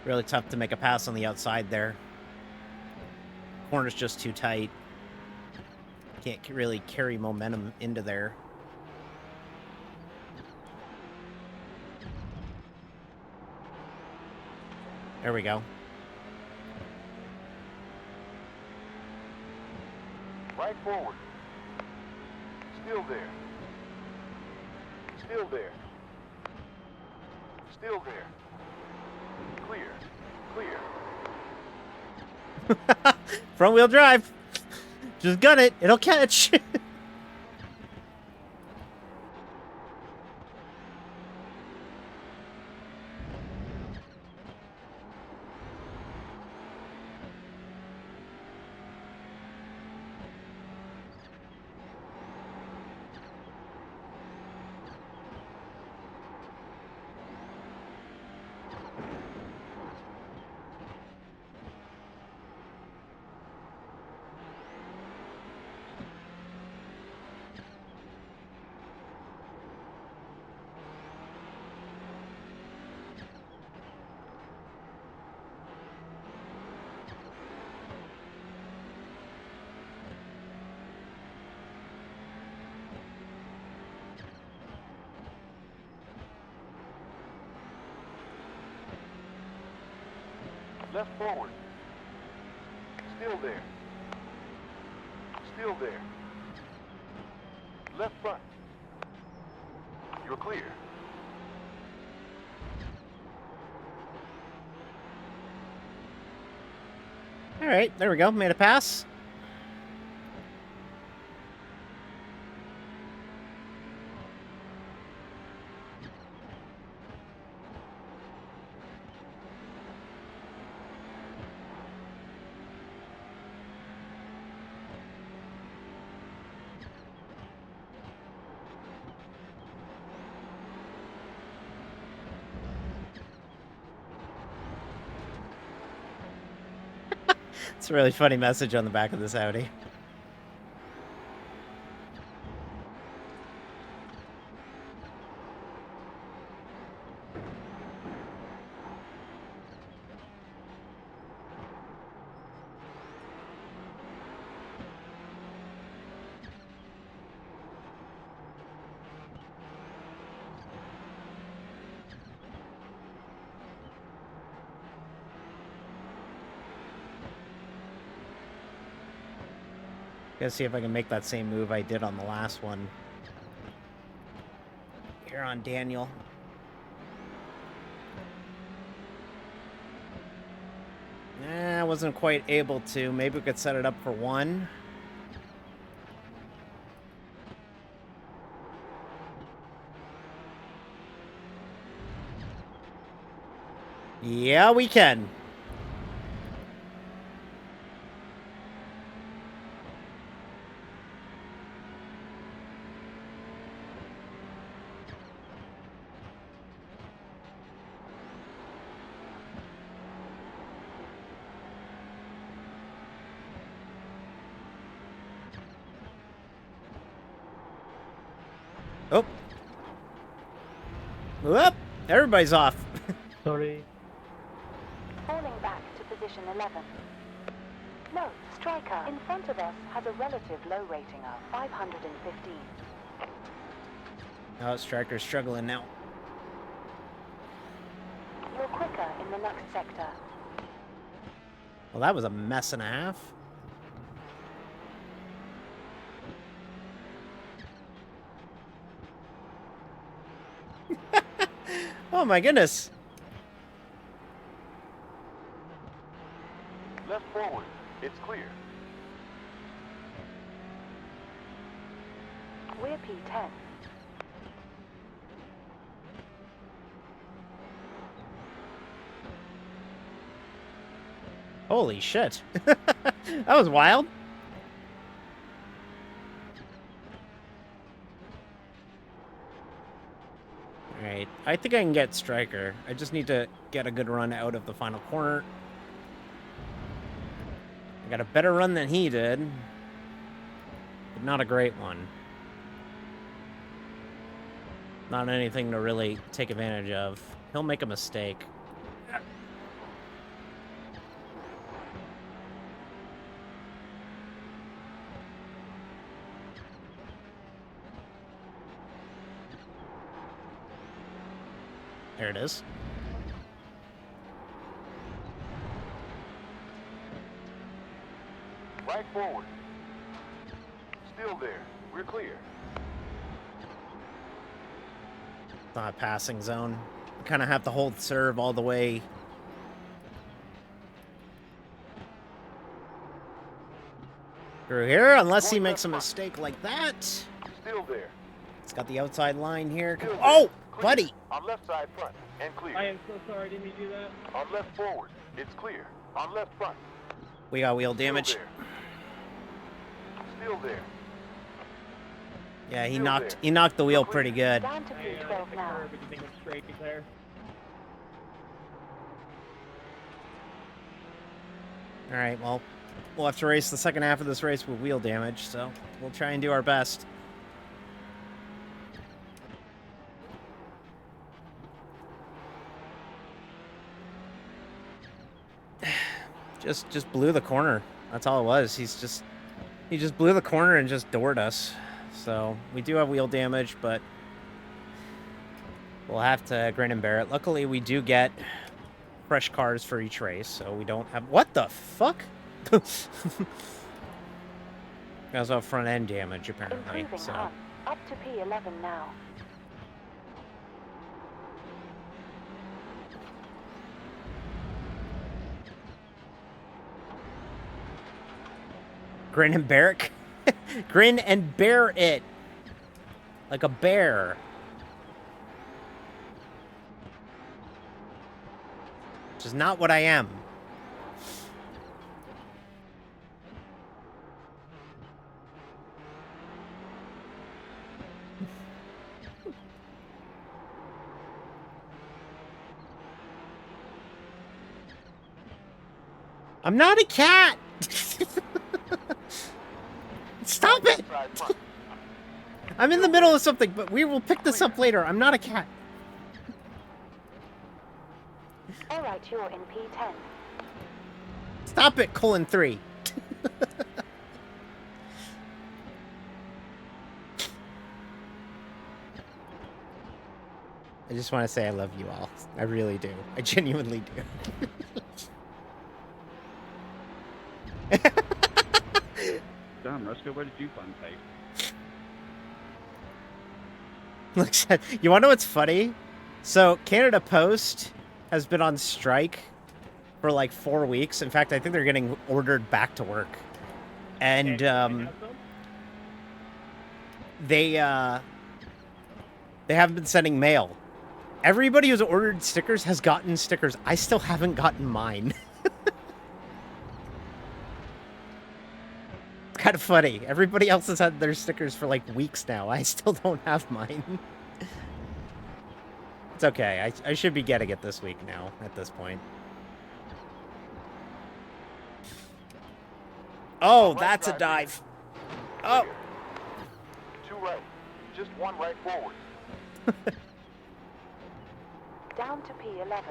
Really tough to make a pass on the outside there. corner's just too tight. Can't really carry momentum into there. There we go. Right forward. Still there. Still there. Still there. Clear. Clear. Front wheel drive. Just gun it. It'll catch. Left forward. Still there. Still there. Left front. You're clear. All right, there we go. Made a pass. It's a really funny message on the back of this Audi. Gotta see if I can make that same move I did on the last one. Here on Daniel. I wasn't quite able to. Maybe we could set it up for one. Yeah, we can. Oh. Whoop! Everybody's off. Sorry. Falling back to position 11. Note, Striker in front of us has a relative low rating of 515. Oh, Striker's struggling now. You're quicker in the next sector. Well, that was a mess and a half. Oh my goodness. Left forward. It's clear. We're P10. Holy shit. That was wild. Alright, I think I can get Striker. I just need to get a good run out of the final corner. I got a better run than he did, but not a great one. Not anything to really take advantage of. He'll make a mistake. There it is. Right forward. Still there. We're clear. It's not a passing zone. You kind of have to hold serve all the way. Through here, unless he makes a mistake like that. Still there. It's got the outside line here. Still there. Oh, Clear. buddy! On left side front and clear. I am so sorry, didn't mean to do that. On left forward. It's clear. On left front. We got wheel damage. Still there. Yeah, he Still knocked the wheel pretty good. Down to I P12 hit the now. curb, but you think I'm straight there. All right, well, we'll have to race the second half of this race with wheel damage, so we'll try and do our best. Just blew the corner. That's all it was. He just blew the corner and just doored us. So we do have wheel damage, but we'll have to grin and bear it. Luckily, we do get fresh cars for each race, so we don't have... What the fuck? We also have front end damage, apparently. Improving So on. Up to P11 now. grin and bear it. Grin and bear it. Like a bear. Which is not what I am. I'm not a cat! Stop it! Side front. I'm in the middle of something, but we will pick this up later. I'm not a cat. All right, you're in P10. Stop it, :3. I just want to say I love you all. I really do. I genuinely do. Damn, Roscoe, where did you find tape? Look, you want to know what's funny? So, Canada Post has been on strike for like 4 weeks. In fact, I think they're getting ordered back to work. And they haven't been sending mail. Everybody who's ordered stickers has gotten stickers. I still haven't gotten mine. It's kind of funny. Everybody else has had their stickers for like weeks now. I still don't have mine. It's okay. I should be getting it this week now, at this point. Oh, that's a dive. Oh. Clear. 2 right. Just 1 right forward. Down to P11.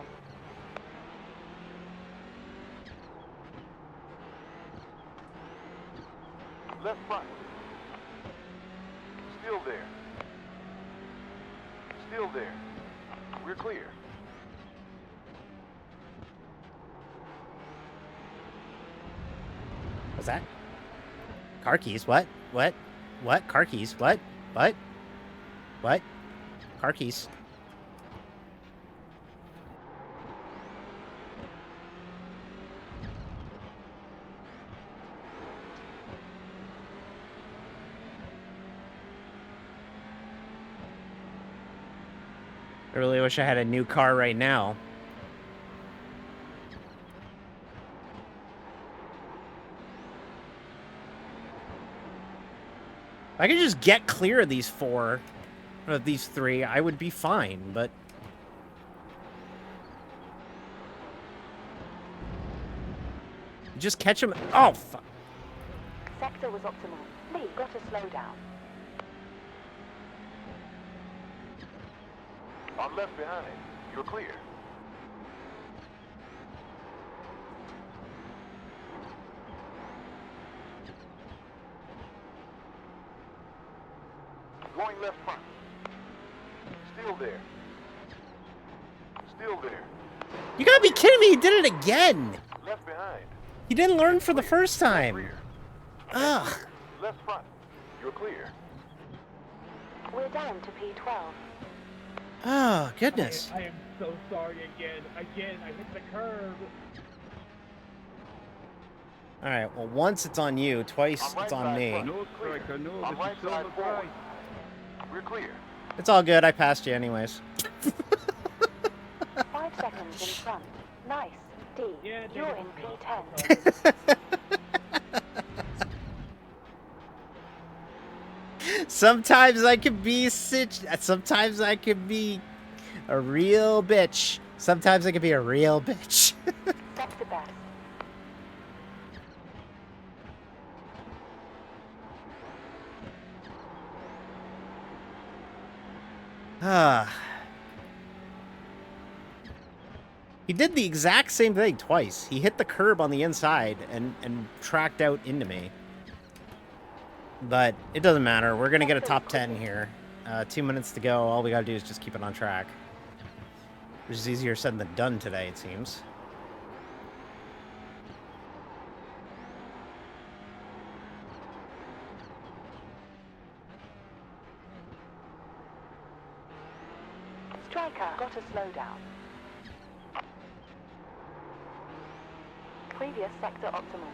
Left front. Still there. Still there. We're clear. What's that? Car keys? What? What? What? Car keys? What? What? What? Car keys. I really wish I had a new car right now. If I could just get clear of these 4, or these 3, I would be fine, but... Just catch them. Oh, fuck. Sector was optimal. Lee, got to slow down. I'm left behind. You're clear. Going left front. Still there. Still there. You gotta be kidding me! He did it again! Left behind. He didn't learn for the first time. Rear. Ugh. Left front. You're clear. We're down to P12. Oh, goodness. I am so sorry again. Again, I hit the curb. Alright, well, once it's on you, twice On right it's on side me. front. No, Striker, no, On this right is side silver forward. price. We're clear. It's all good, I passed you anyways. 5 seconds in front. Nice. D. Yeah, You're David, in it's P10. Sometimes I can be sometimes I can be a real bitch. Sometimes I can be a real bitch. Sector best. Ah. He did the exact same thing twice. He hit the curb on the inside and tracked out into me. But it doesn't matter. We're going to get a top 10 here. 2 minutes to go. All we got to do is just keep it on track. Which is easier said than done today, it seems. Striker got a slowdown. Previous sector optimal.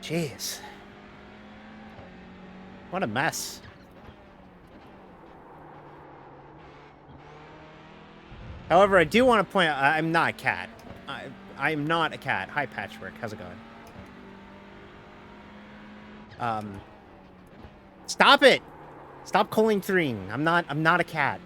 Jeez. What a mess. However, I do want to point out, I'm not a cat. I'm not a cat. Hi, Patchwork. How's it going? Stop it! Stop calling 3. I'm not a cat.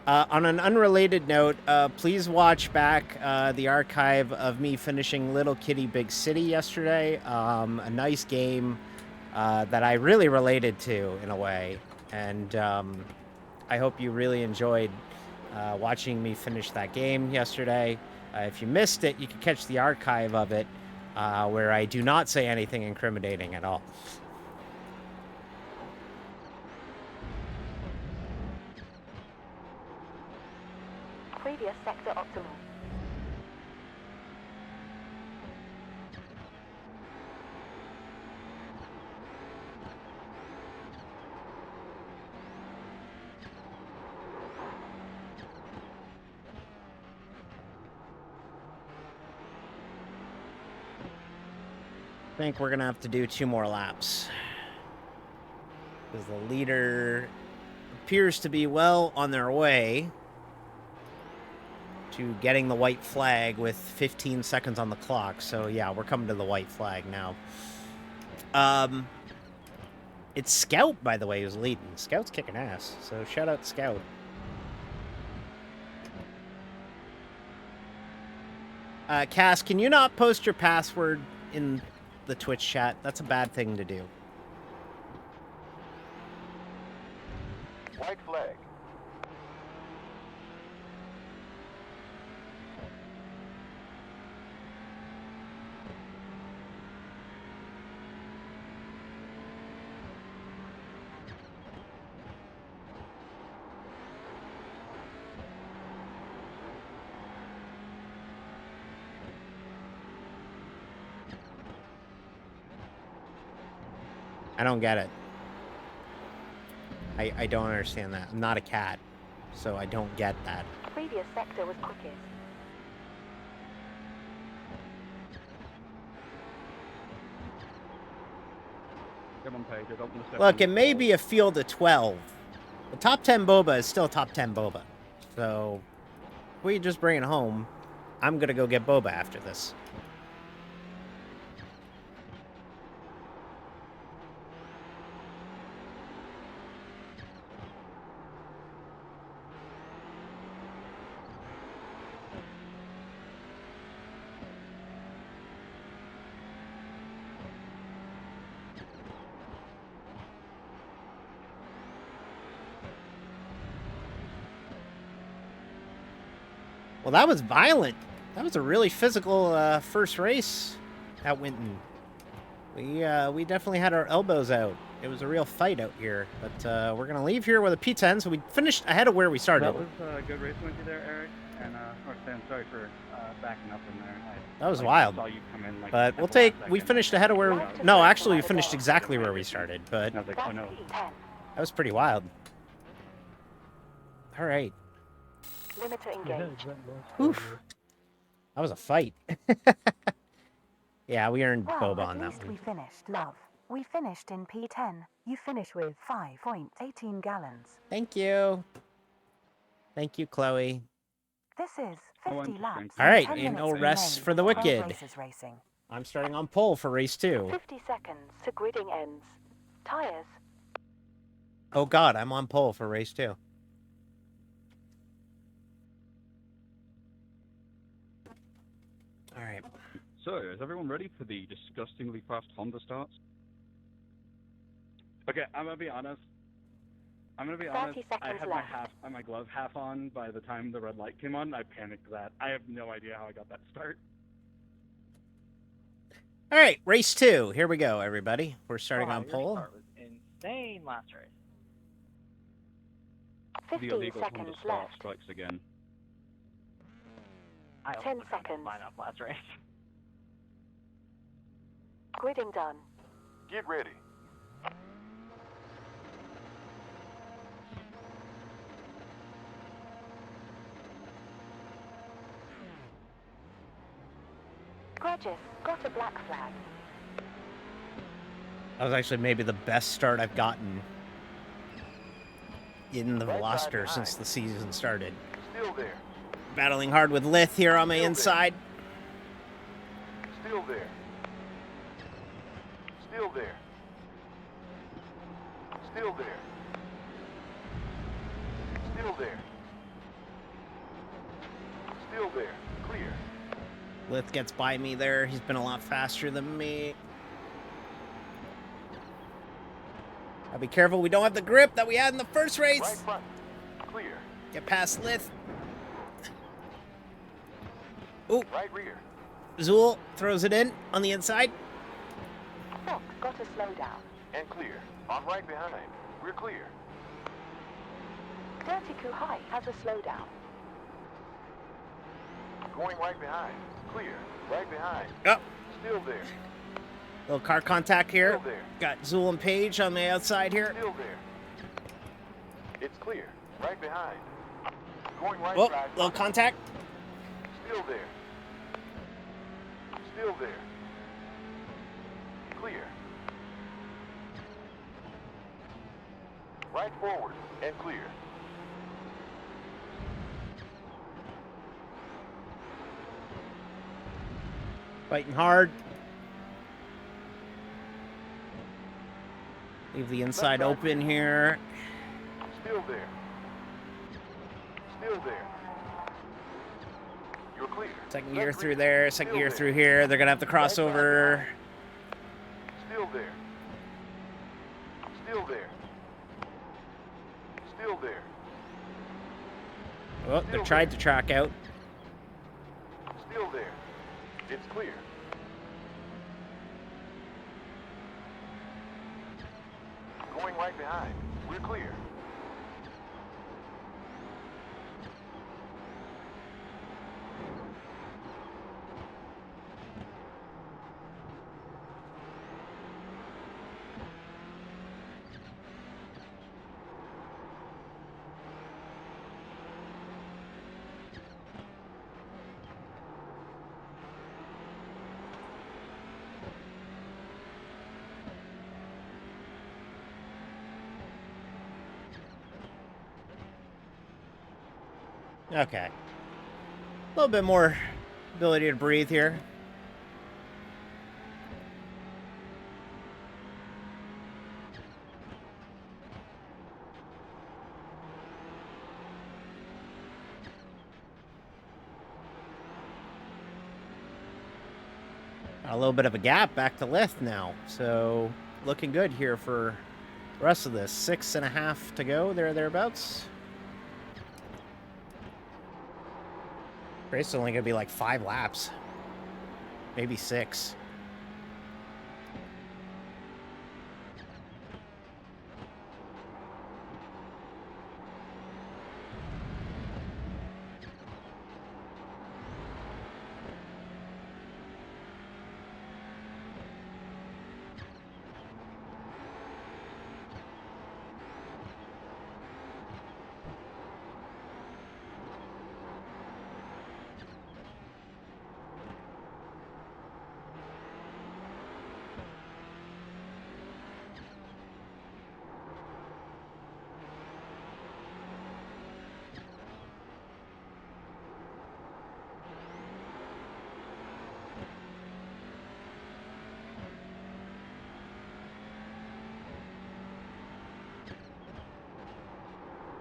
On an unrelated note, please watch back the archive of me finishing Little Kitty Big City yesterday. A nice game that I really related to in a way, and I hope you really enjoyed watching me finish that game yesterday. If you missed it, you can catch the archive of it, where I do not say anything incriminating at all. Previous sector optimal. I think we're gonna have to do 2 more laps. Because the leader appears to be well on their way to getting the white flag with 15 seconds on the clock. So yeah, we're coming to the white flag now. It's Scout, by the way, who's leading. Scout's kicking ass, so shout out Scout. Cass, can you not post your password in the Twitch chat? That's a bad thing to do. White flag. I don't get it. I don't understand that. I'm not a cat, so I don't get that. Previous sector was quickest. Come on, Paige, I don't want to step Look, on it may the be a field of 12. The top 10 boba is still top 10 boba. So, if we just bring it home, I'm going to go get boba after this. Well, that was violent. That was a really physical first race at Winton. We definitely had our elbows out. It was a real fight out here, but we're gonna leave here with a P10, so we finished ahead of where we started. That was a good race with you there, Eric. And or Sam, sorry for backing up in there. That was wild. Saw you come in, like, But at we'll the take. last We second. finished ahead of where. No, actually, we finished exactly where we started. But And I was like, oh no. P10. that was pretty wild. All right. Limiter engaged. Oof. That was a fight. Yeah, we earned Well, boba at on that least one. we finished, love. We finished in P10. You finish with 5.18 gallons. Thank you. Thank you, Chloe. This is Oh, 50 I'm laps. just All right, 10 ain't no minutes rest remain for the with 12 wicked. races racing. I'm starting on pole for race 2. 50 seconds to gridding ends. Tires. Oh God, I'm on pole for race 2. All right. So, is everyone ready for the disgustingly fast Honda starts? Okay, I'm gonna be honest. 30 I seconds had left. my glove half on by the time the red light came on. I panicked that. I have no idea how I got that start. All right, race 2. Here we go, everybody. We're starting on Your pole. start was insane last race. The 15 illegal Honda seconds start left. strikes again. I 10 also tried to seconds. line up last race. Gridding done. Get ready. Grudges. Got a black flag. That was actually maybe the best start I've gotten in the Right side Veloster behind. since the season started. Still there. Battling hard with Lith here on my Still there. inside. Still there. Still there. Still there. Still there. Still there. Clear. Lith gets by me there. He's been a lot faster than me. I'll be careful we don't have the grip that we had in the first Right race. front. Clear. Get past Lith. Ooh, Right rear. Zool throws it in on the inside. Fox got a slowdown. And clear. On right behind. We're clear. Dirty Kuhai has a slowdown. Going right behind. Clear. Right behind. Oh, Still there. little car contact here. Still there. Got Zool and Paige on the outside here. Still there. It's clear. Right behind. Going right Oh, side. little contact. Still there. Still there. Clear. Right forward and clear. Fighting hard. Leave the inside open here. Still there. Still there. You're clear. Second Left gear through rear. there, second Still gear there. through here. They're gonna have to cross Right side over. behind. Still there. Still there. Still there. Oh, they tried to track out. Still there. It's clear. Going right behind. We're clear. Okay. A little bit more ability to breathe here. A little bit of a gap back to Lith now. So looking good here for the rest of this. 6.5 to go, thereabouts. Race is only gonna be like 5 laps. Maybe 6.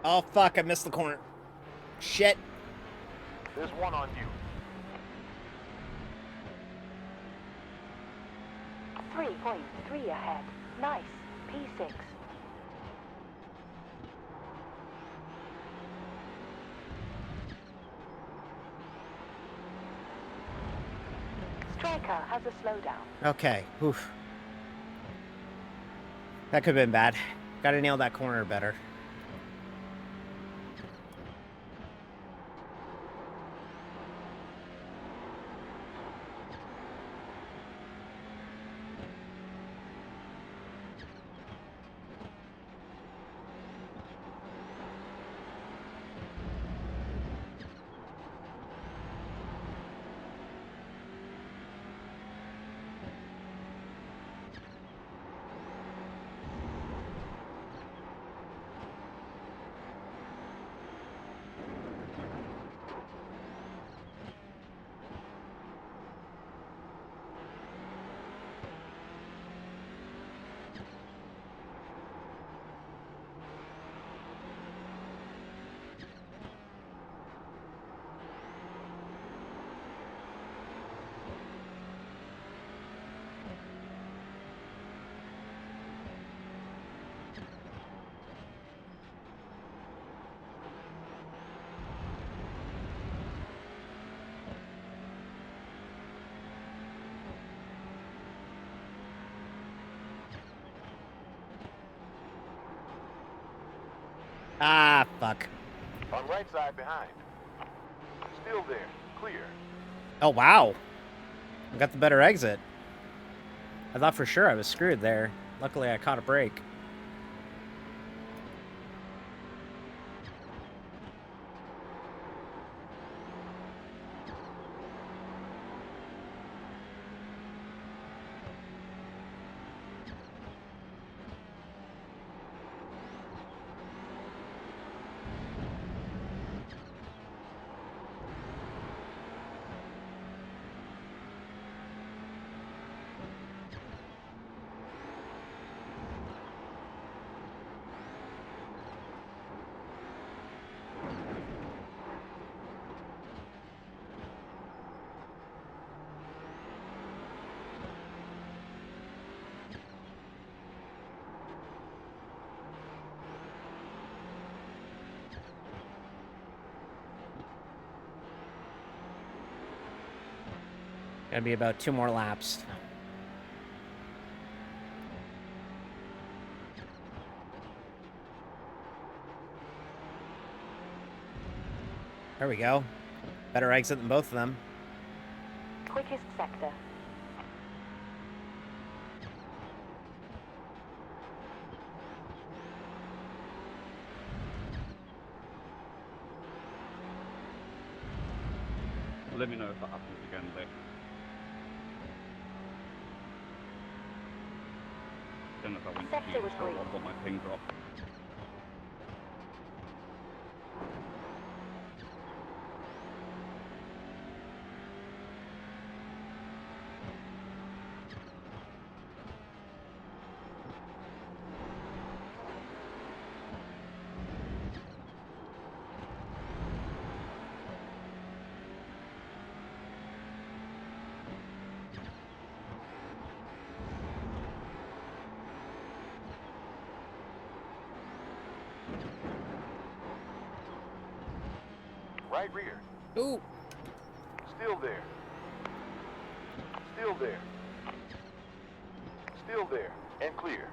Oh, fuck, I missed the corner. Shit. There's one on you. 3.3 ahead. Nice. P6. Striker has a slowdown. Okay. Oof. That could have been bad. Gotta nail that corner better. Ah, fuck. On right side behind. Still there. Clear. Oh, wow. I got the better exit. I thought for sure I was screwed there. Luckily, I caught a break. Gonna be about 2 more laps. There we go. Better exit than both of them. Quickest sector. Let me know if that happens again, Vic. Don't know if I went to Sector you, was so green. I'll let my ping drop. Right rear. Ooh. Still there. Still there. Still there. And clear.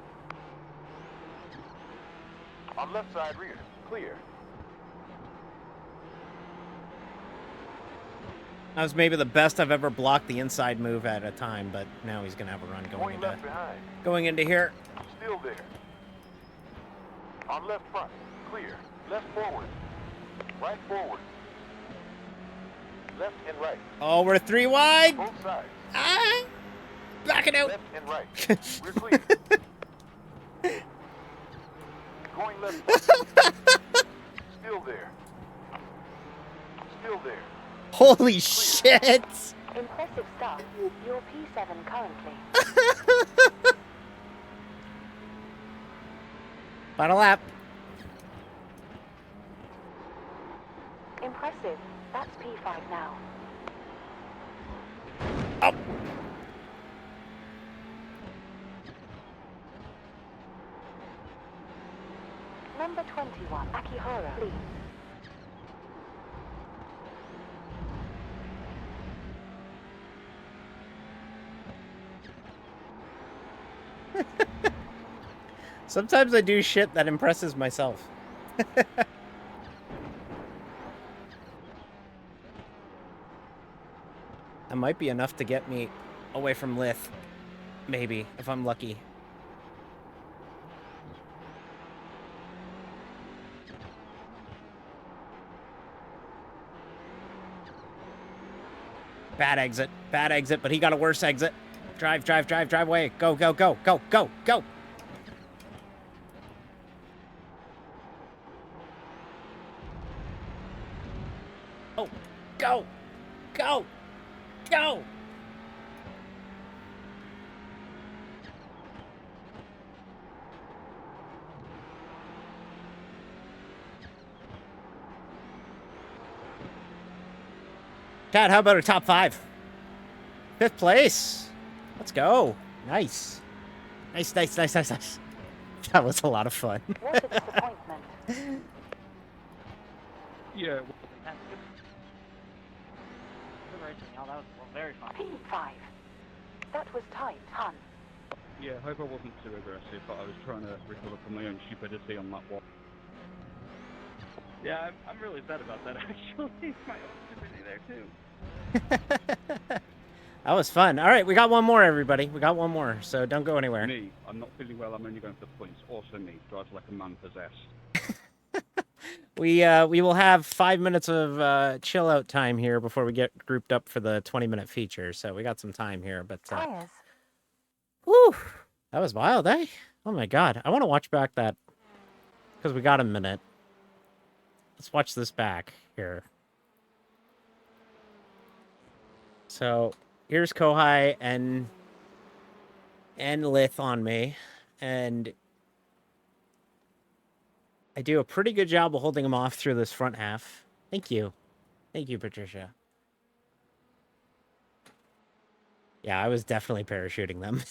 On left side rear. Clear. That was maybe the best I've ever blocked the inside move at a time, but now he's gonna have a run Going left behind. going into here. Still there. On left front. Clear. Left forward. Right forward. Left and right. Oh, we're 3 wide. Both sides. Ah, back it out. Left and right. We're clear. Going left front. Still there. Still there. Holy shit! Impressive stuff. You're P7 currently. Final lap. Aggressive. That's P5 now. Oh. Number 21, Akihara, please. Sometimes I do shit that impresses myself. That might be enough to get me away from Lith. Maybe, if I'm lucky. Bad exit, but he got a worse exit. Drive away. Go. Oh, go. Chad, how about a top 5? 5th place. Let's go. Nice. Nice. That was a lot of fun. What a disappointment. Yeah. Good racing, y'all. That was very fun. P5. That was tight, hun. Yeah, I hope I wasn't too aggressive, but I was trying to recover from my own stupidity on that wall. Yeah, I'm really sad about that, actually. My own stupidity there, too. That was fun. All right, we got one more, everybody. We got one more, so don't go anywhere. Me, I'm not feeling well, I'm only going for the points. Also me, drives like a man possessed. We will have 5 minutes of chill out time here before we get grouped up for the 20-minute feature. So we got some time here, but Tires. whew, that was wild, eh? Oh my god, I want to watch back that because we got a minute. Let's watch this back here. So here's Kohai and Lith on me, and I do a pretty good job of holding them off through this front half. Thank you, Patricia. Yeah, I was definitely parachuting them.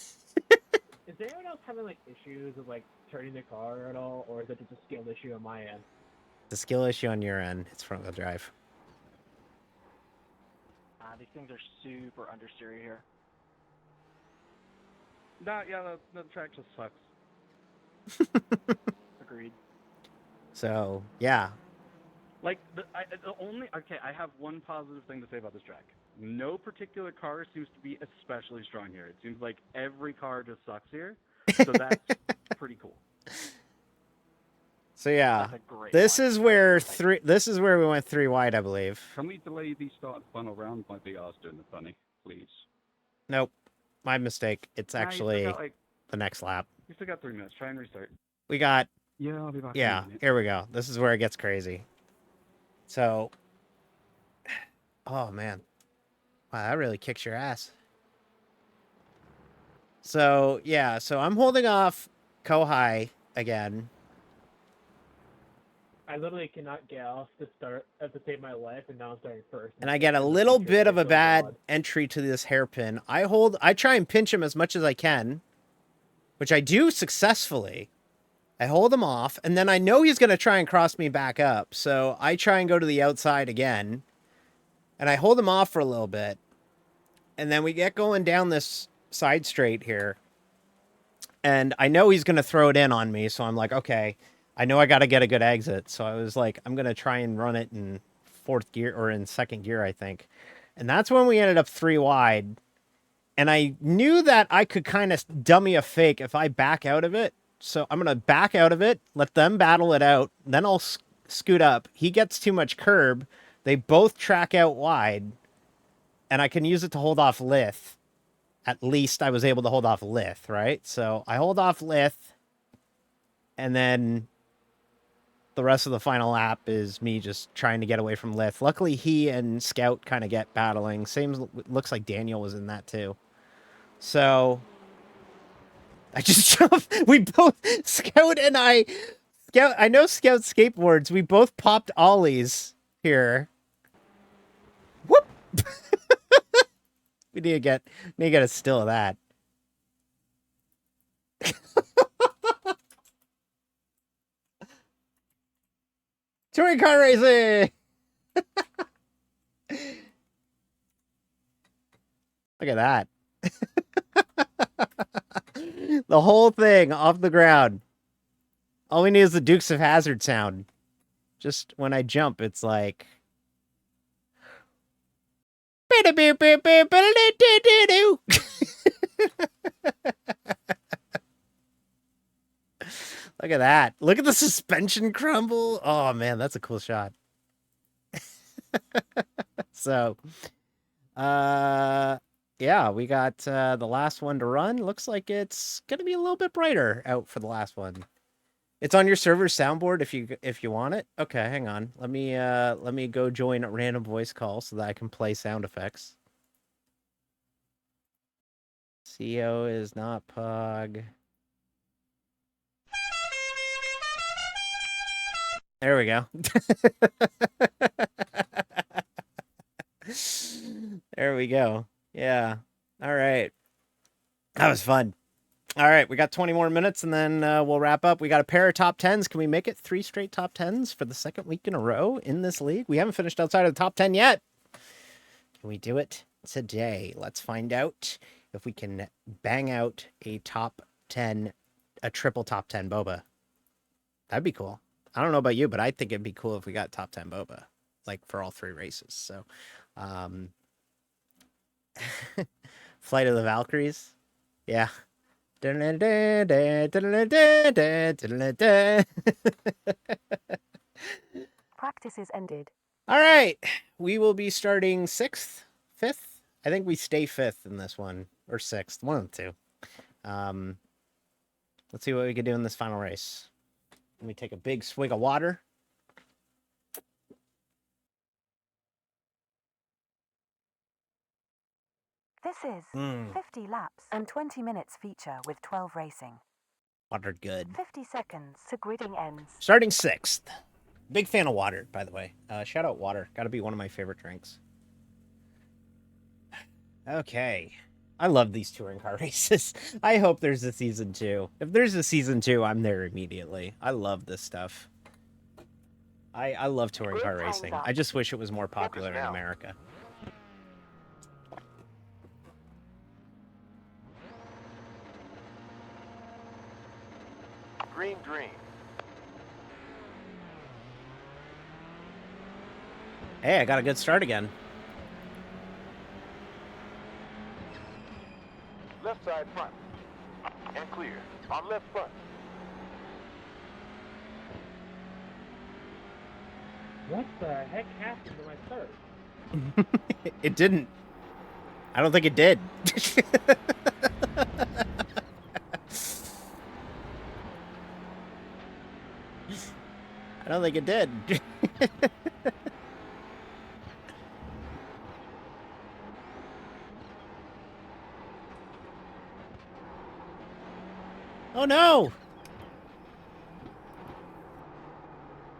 Is anyone else having like issues with like turning the car at all, or is it just a skill issue on my end? The skill issue on your end. It's front wheel drive. These things are super understeery here. Nah, yeah, the track just sucks. Agreed. So yeah, Like, I have one positive thing to say about this track. No particular car seems to be especially strong here. It seems like every car just sucks here, so that's pretty cool. So yeah, That's a great this line. is where This is where we went 3 wide, I believe. Can we delay the start of the final round? My VR's doing the funny, please. Nope, my mistake. It's Nah, actually you still got, the next lap. you still got 3 minutes. Try and restart. We got Yeah, I'll be back. yeah. In a minute. Here we go. This is where it gets crazy. So, oh man, wow, that really kicks your ass. So yeah, so I'm holding off Kohai again. I literally cannot get off the start at the save my life, and now I'm starting first. And I get a little bit of a bad entry to this hairpin. I try and pinch him as much as I can, which I do successfully. I hold him off, and then I know he's going to try and cross me back up. So I try and go to the outside again, and I hold him off for a little bit. And then we get going down this side straight here. And I know he's going to throw it in on me, so I'm like, okay, I know I got to get a good exit. So I was like, I'm going to try and run it in 4th gear, or in 2nd gear, I think. And that's when we ended up 3 wide. And I knew that I could kind of dummy a fake if I back out of it. So I'm going to back out of it, let them battle it out. Then I'll scoot up. He gets too much curb. They both track out wide. And I can use it to hold off Lith. At least I was able to hold off Lith, right? So I hold off Lith. And then the rest of the final lap is me just trying to get away from Lith. Luckily, he and Scout kind of get battling. Looks like Daniel was in that too. So I just jumped. We both, Scout and I know Scout skateboards. We both popped ollies here. We need to get a still of that. Touring car racing! Look at that. The whole thing off the ground. All we need is the Dukes of Hazzard sound. Just when I jump, it's like... Look at that. Look at the suspension crumble. Oh, man, that's a cool shot. So, yeah, we got the last one to run. Looks like it's going to be a little bit brighter out for the last one. It's on your server's soundboard if you want it. Okay, hang on. Let me go join a random voice call so that I can play sound effects. CO is not Pog. There we go. There we go. Yeah. All right. That was fun. All right, we got 20 more minutes and then we'll wrap up. We got a pair of top 10s. Can we make it 3 straight top 10s for the second week in a row in this league? We haven't finished outside of the top 10 yet. Can we do it today? Let's find out if we can bang out a top 10, a triple top 10 boba. That'd be cool. I don't know about you, but I think it'd be cool if we got top 10 boba, like for all 3 races. So, Flight of the Valkyries. Yeah. Practice is ended. All right. We will be starting 6th, 5th. I think we stay 5th in this one, or 6th, one of the 2. Let's see what we can do in this final race. Let me take a big swig of water. This is 50 laps and 20 minutes feature with 12 racing. Water good. 50 seconds to gridding ends. Starting 6th. Big fan of water, by the way. Shout out water. Gotta be one of my favorite drinks. Okay. I love these touring car races. I hope there's a season 2. If there's a season 2, I'm there immediately. I love this stuff. I love touring car racing. I just wish it was more popular in America. Green, green. Hey, I got a good start again. Left side front. And clear. On left front. What the heck happened to my start? It didn't. I don't think it did. I don't think it did. Oh no!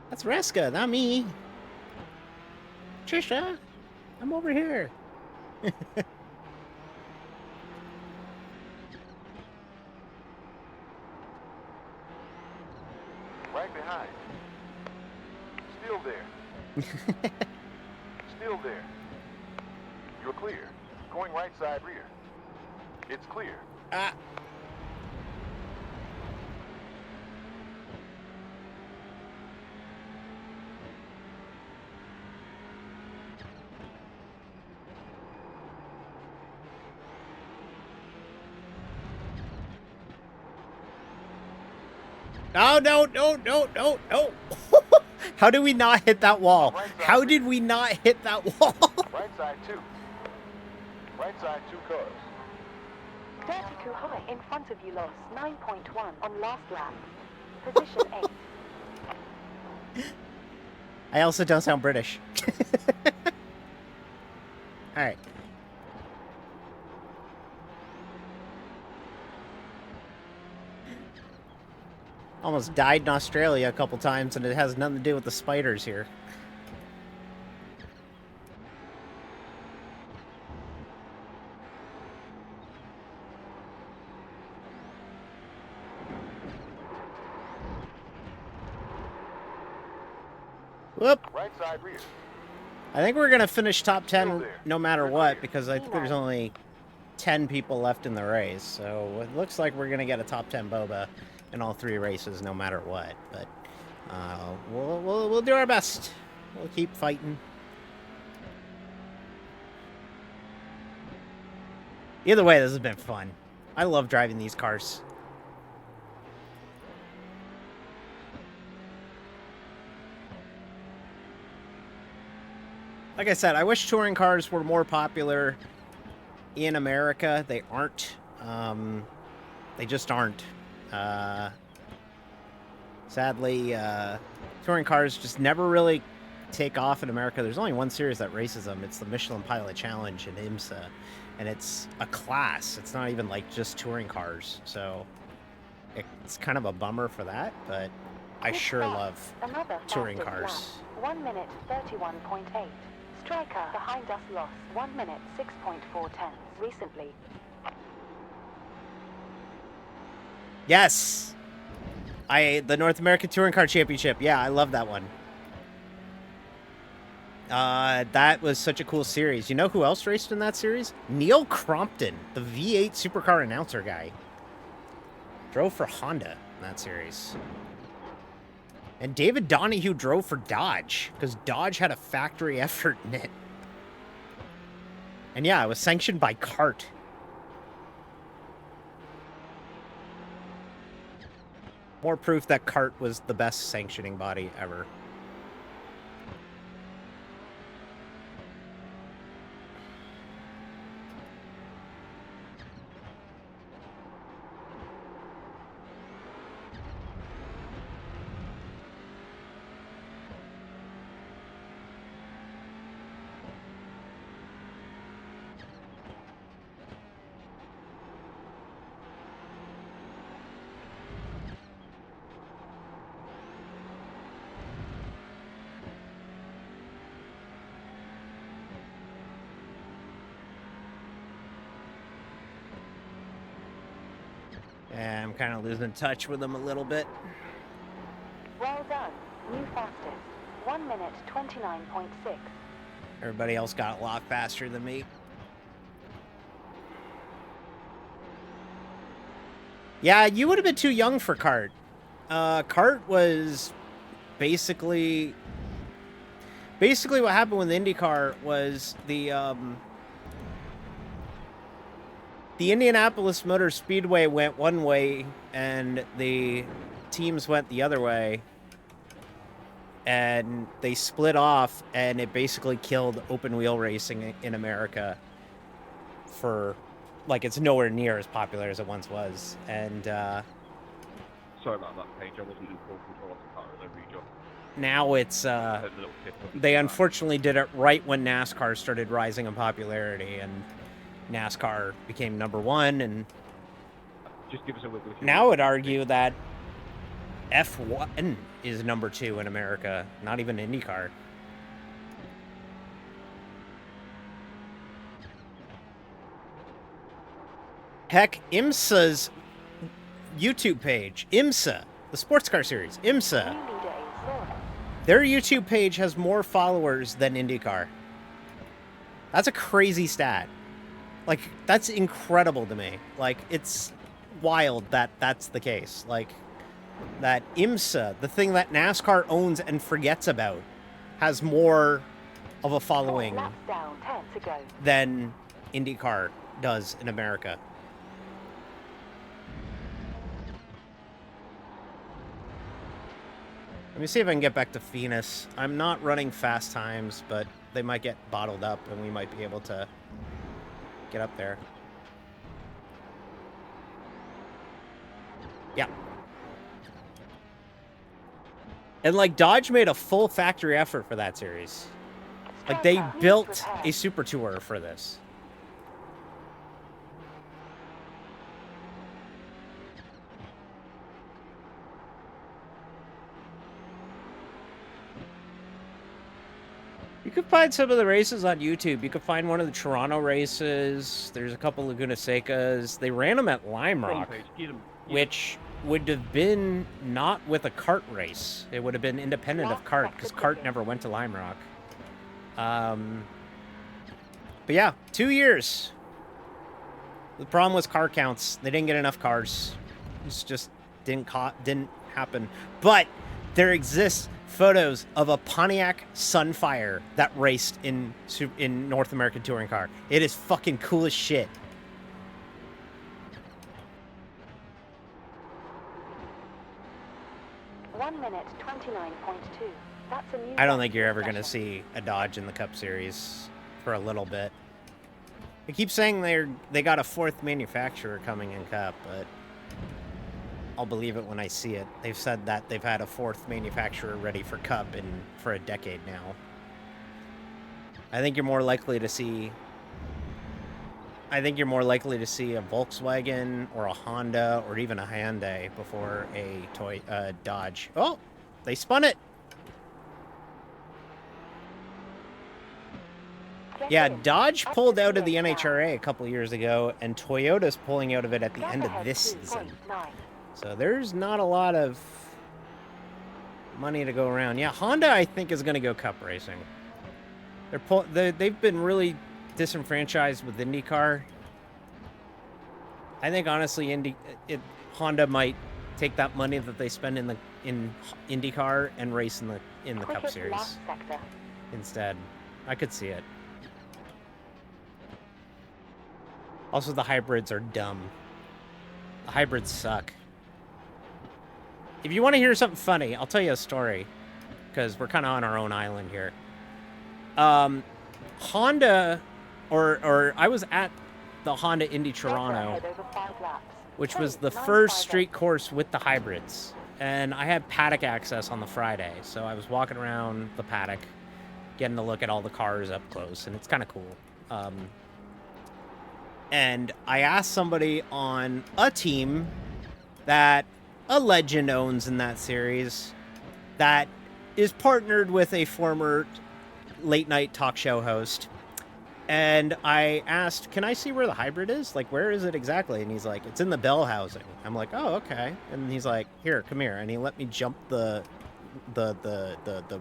That's Reska, not me. Trisha, I'm over here. Right behind. Still there. Still there. You're clear. Going right side rear. It's clear. Ah. Oh, no, no, no, no, no. How did we not hit that wall? How did we not hit that wall? Right side 2. Right side 2 cars. 32 high in front of you lost 9.1 on last lap. Position 8. I also don't sound British. All right. Almost died in Australia a couple times, and it has nothing to do with the spiders here. Whoop. Right side rear. I think we're gonna finish top Still 10 there. no matter We're what, clear. because I think there's only 10 people left in the race. So it looks like we're gonna get a top 10 boba in all 3 races no matter what. But we'll do our best. We'll keep fighting. Either way, this has been fun. I love driving these cars. Like I said, I wish touring cars were more popular in America. They aren't. They just aren't. Sadly, touring cars just never really take off in America. There's only one series that races them. It's the Michelin Pilot Challenge in IMSA. And it's a class. It's not even like just touring cars. So it's kind of a bummer for that, but I sure love Another touring fastest cars. lap. 1 minute 31.8. Striker behind us lost 1 minute 6.4 tenths recently. Yes! The North American Touring Car Championship. Yeah, I love that one. That was such a cool series. You know who else raced in that series? Neil Crompton, the V8 supercar announcer guy. Drove for Honda in that series. And David Donahue drove for Dodge, because Dodge had a factory effort in it. And yeah, it was sanctioned by CART. More proof that CART was the best sanctioning body ever. Yeah, I'm kind of losing touch with them a little bit. Well done. New fastest. 1 minute 29.6. Everybody else got a lot faster than me. Yeah, you would have been too young for CART. CART was basically what happened with IndyCar was the Indianapolis Motor Speedway went one way and the teams went the other way. And they split off, and it basically killed open wheel racing in America for, like, it's nowhere near as popular as it once was. And Sorry about that, Paige. I wasn't in full control of the car as I rejoined. now it's, I heard a little tip of they that. unfortunately did it right when NASCAR started rising in popularity, and NASCAR became #1, and Just give us a wiggle. if you now I want. would argue that F1 is #2 in America, not even IndyCar. Heck, IMSA's YouTube page, IMSA, the sports car series, IMSA, New leader is Laura. their YouTube page has more followers than IndyCar. That's a crazy stat. Like, that's incredible to me. Like, it's wild that that's the case. Like, that IMSA, the thing that NASCAR owns and forgets about, has more of a 4 following laps down, 10 to go. than IndyCar does in America. Let me see if I can get back to Phoenix. I'm not running fast times, but they might get bottled up and we might be able to get up there. Yeah. And, like, Dodge made a full factory effort for that series. Like, they Striker, built needs a repair. super tour for this. You could find some of the races on YouTube. You could find one of the Toronto races. There's a couple Laguna Secas. They ran them at Lime Go on, Rock, Paige. Get 'em. which would have been not with a kart race. It would have been independent of kart, because kart never went to Lime Rock. But yeah, 2 years. The problem was car counts. They didn't get enough cars. It just didn't happen. But there exists photos of a Pontiac Sunfire that raced in North American Touring Car. It is fucking cool as shit. One minute, 29.2. That's a new I don't think you're ever session. going to see a Dodge in the Cup Series for a little bit. They keep saying they got a 4th manufacturer coming in Cup, but I'll believe it when I see it. They've said that they've had a 4th manufacturer ready for Cup for a decade now. I think you're more likely to see a Volkswagen or a Honda or even a Hyundai before a Dodge. Oh, they spun it. Yeah, Dodge pulled out of the NHRA a couple years ago, and Toyota's pulling out of it at the end of this season. So there's not a lot of money to go around. Yeah, Honda, I think, is going to go Cup racing. They've been really disenfranchised with IndyCar. I think, honestly, Honda might take that money that they spend in IndyCar and race in the Cup Series instead. I could see it. Also, the hybrids are dumb. The hybrids suck. If you want to hear something funny, I'll tell you a story, because we're kind of on our own island here. Honda, or I was at the Honda Indy Toronto, which was the first street course with the hybrids, and I had paddock access on the Friday, so I was walking around the paddock, getting to look at all the cars up close, and it's kind of cool. And I asked somebody on a team that a legend owns in that series that is partnered with a former late night talk show host. And I asked, can I see where the hybrid is? Like, where is it exactly? And he's like, it's in the bell housing. I'm like, oh, okay. And he's like, here, come here. And he let me jump the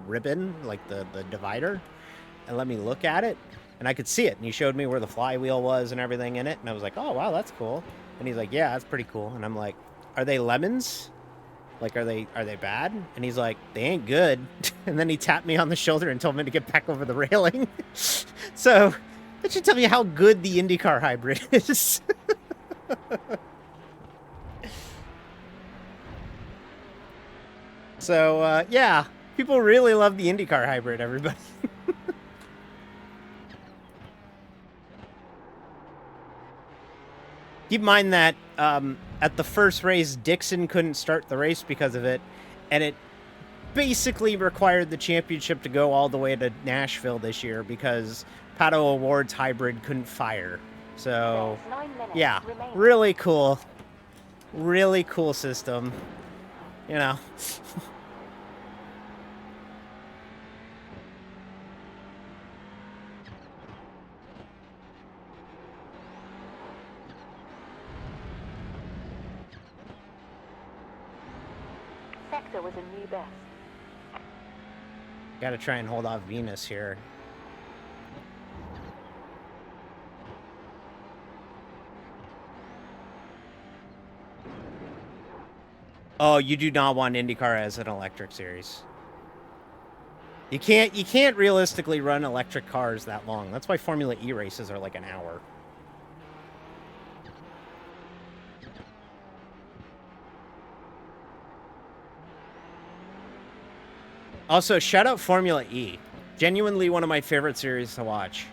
ribbon, like the divider, and let me look at it. And I could see it. And he showed me where the flywheel was and everything in it. And I was like, oh, wow, that's cool. And he's like, yeah, that's pretty cool. And I'm like, are they lemons? Like, are they bad? And he's like, they ain't good. And then he tapped me on the shoulder and told me to get back over the railing. So that should tell me how good the IndyCar hybrid is. So, yeah, people really love the IndyCar hybrid, everybody. Keep in mind that at the first race, Dixon couldn't start the race because of it, and it basically required the championship to go all the way to Nashville this year because Pato O'Ward's hybrid couldn't fire. So, yeah, really cool. Really cool system. You know. Sector was a new best. Gotta try and hold off Venus here. Oh, you do not want IndyCar as an electric series. You can't realistically run electric cars that long. That's why Formula E races are like an hour. Also, shout out Formula E. Genuinely one of my favorite series to watch.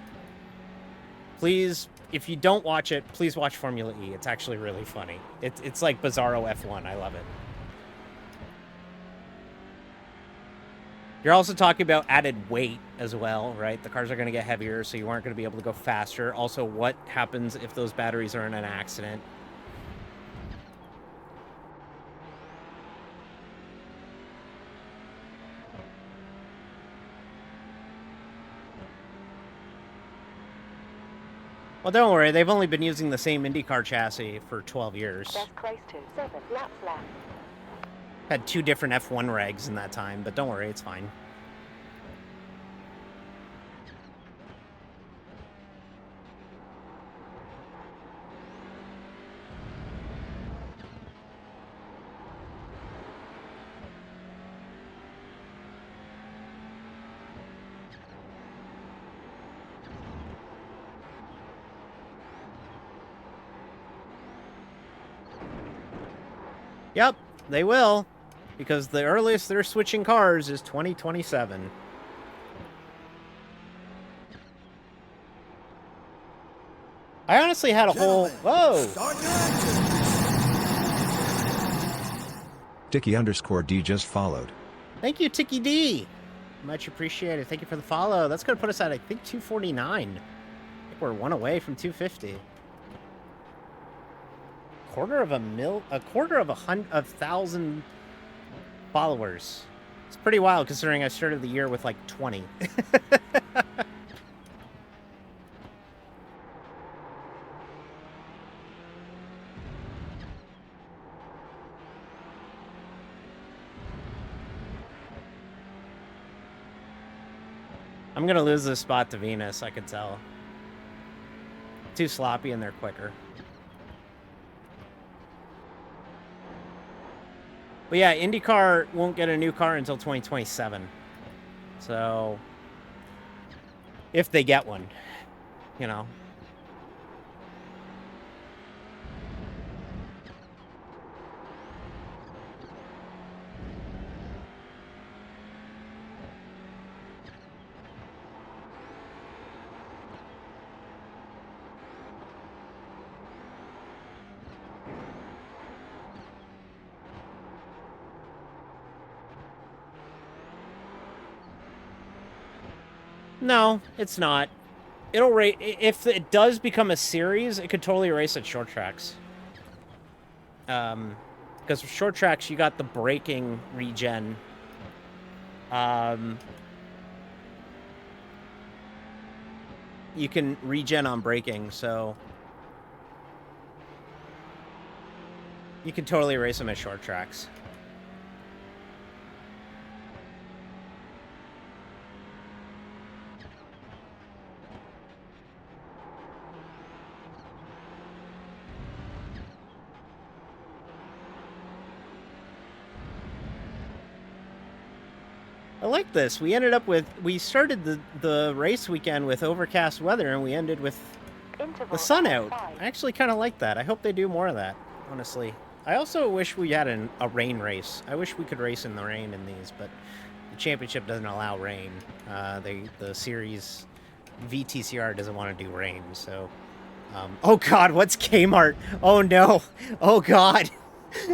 Please, if you don't watch it, please watch Formula E. It's actually really funny. It's like Bizarro F1. I love it. You're also talking about added weight as well, right? The cars are going to get heavier, so you aren't going to be able to go faster. Also, what happens if those batteries are in an accident? Well, don't worry. They've only been using the same IndyCar chassis for 12 years. That's close to 7 laps left. Had 2 different F1 regs in that time, but don't worry, it's fine. Yep, they will, because the earliest they're switching cars is 2027. I honestly had a whole... Whoa! Dicky_D just followed. Thank you, Ticky D. Much appreciated. Thank you for the follow. That's going to put us at, I think, 249. I think we're 1 away from 250. A quarter of a 1,000 followers. It's pretty wild considering I started the year with like 20. I'm gonna lose this spot to Venus, I could tell. Too sloppy and they're quicker. But yeah, IndyCar won't get a new car until 2027. So, if they get one, you know. No, it's not. It'll race if it does become a series. It could totally race at short tracks. Because with short tracks, you got the braking regen. You can regen on braking, so you can totally race them at short tracks. I like this. We ended up with... We started the race weekend with overcast weather, and we ended with the sun out. I actually kind of like that. I hope they do more of that, honestly. I also wish we had a rain race. I wish we could race in the rain in these, but the championship doesn't allow rain. The series VTCR doesn't want to do rain, so... oh, God, what's Kmart? Oh, no. Oh, God.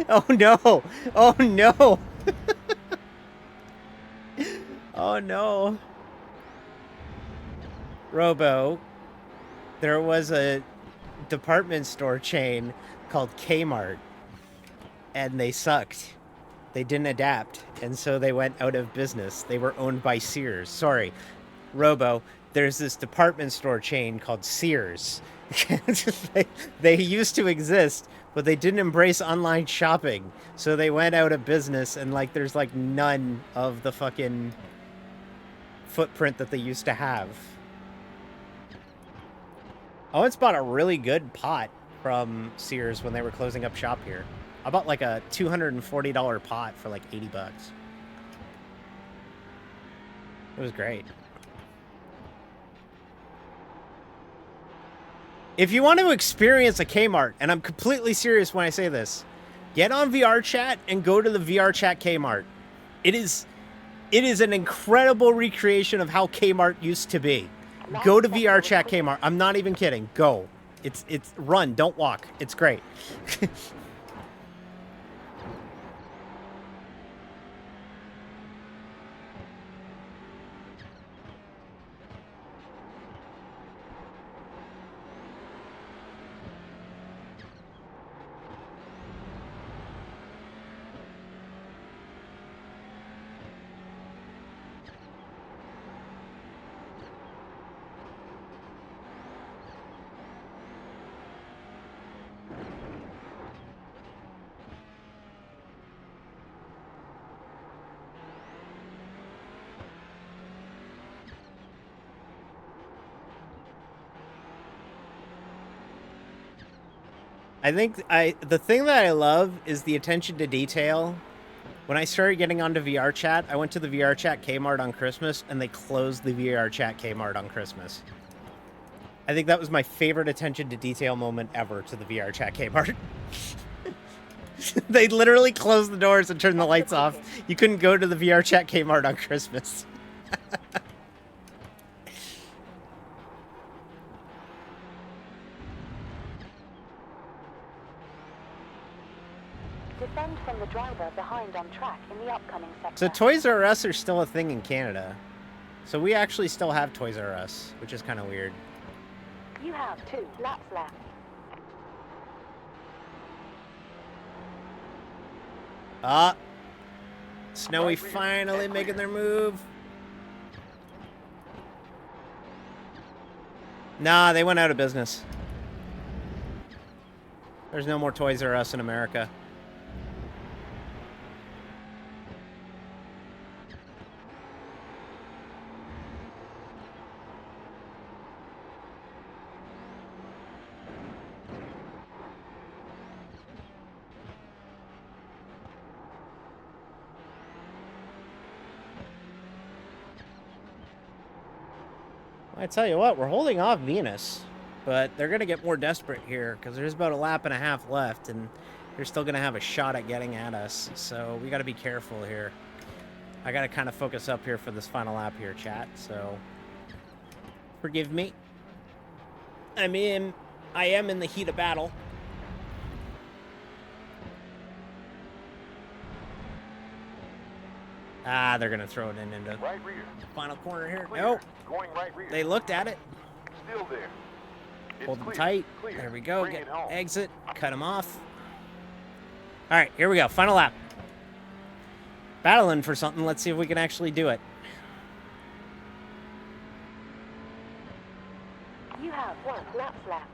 Oh, no. Oh, no. Oh, no. Robo, there was a department store chain called Kmart, and they sucked. They didn't adapt, and so they went out of business. They were owned by Sears. Sorry, Robo, there's this department store chain called Sears. They used to exist, but they didn't embrace online shopping, so they went out of business, and, like, there's, like, none of the fucking footprint that they used to have. I once bought a really good pot from Sears when they were closing up shop here. I bought like a $240 pot for like 80 bucks. It was great. If you want to experience a Kmart, and I'm completely serious when I say this, get on VR chat and go to the VR chat Kmart. It is an incredible recreation of how Kmart used to be. Go to VR chat Kmart. I'm not even kidding. Go. It's run, don't walk. It's great. I think the thing that I love is the attention to detail. When I started getting onto VR chat, I went to the VR chat Kmart on Christmas, and they closed the VR chat Kmart on Christmas. I think that was my favorite attention to detail moment ever to the VR chat Kmart. They literally closed the doors and turned the lights off. You couldn't go to the VR chat Kmart on Christmas. Defend from the driver behind on track in the upcoming sector. So Toys R Us are still a thing in Canada. So we actually still have Toys R Us, which is kind of weird. You have 2 laps left. Ah. Snowy finally making their move. Nah, they went out of business. There's no more Toys R Us in America. I tell you what, we're holding off Venus, but they're going to get more desperate here because there's about a lap and a half left, and they're still going to have a shot at getting at us. So we got to be careful here. I got to kind of focus up here for this final lap here, chat. So forgive me. I am in the heat of battle. Ah, they're going to throw it into Right rear. the final corner here. Clear. Nope. Going right rear. They looked at it. Still there. It's Hold them clear. tight. Clear. There we go. Bring Get it home. exit. Cut them off. All right, here we go. Final lap. Battling for something. Let's see if we can actually do it. You have 1 lap left.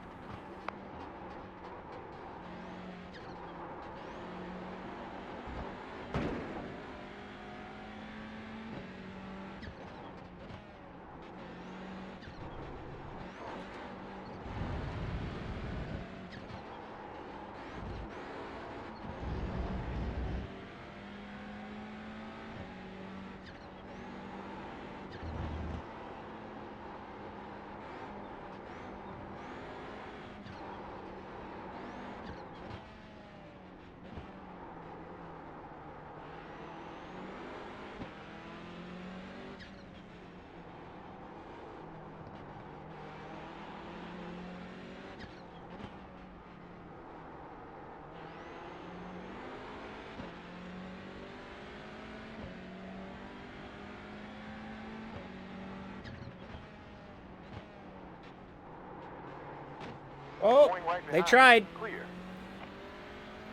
Oh, Going right they behind. tried. Clear.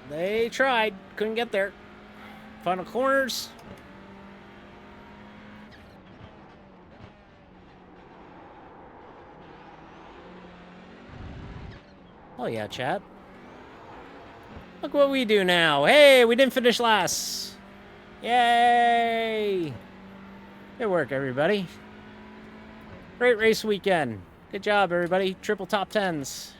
They tried. Couldn't get there. Final corners. Oh yeah, chat. Look what we do now. Hey, we didn't finish last. Yay! Good work, everybody. Great race weekend. Good job, everybody. Triple top tens.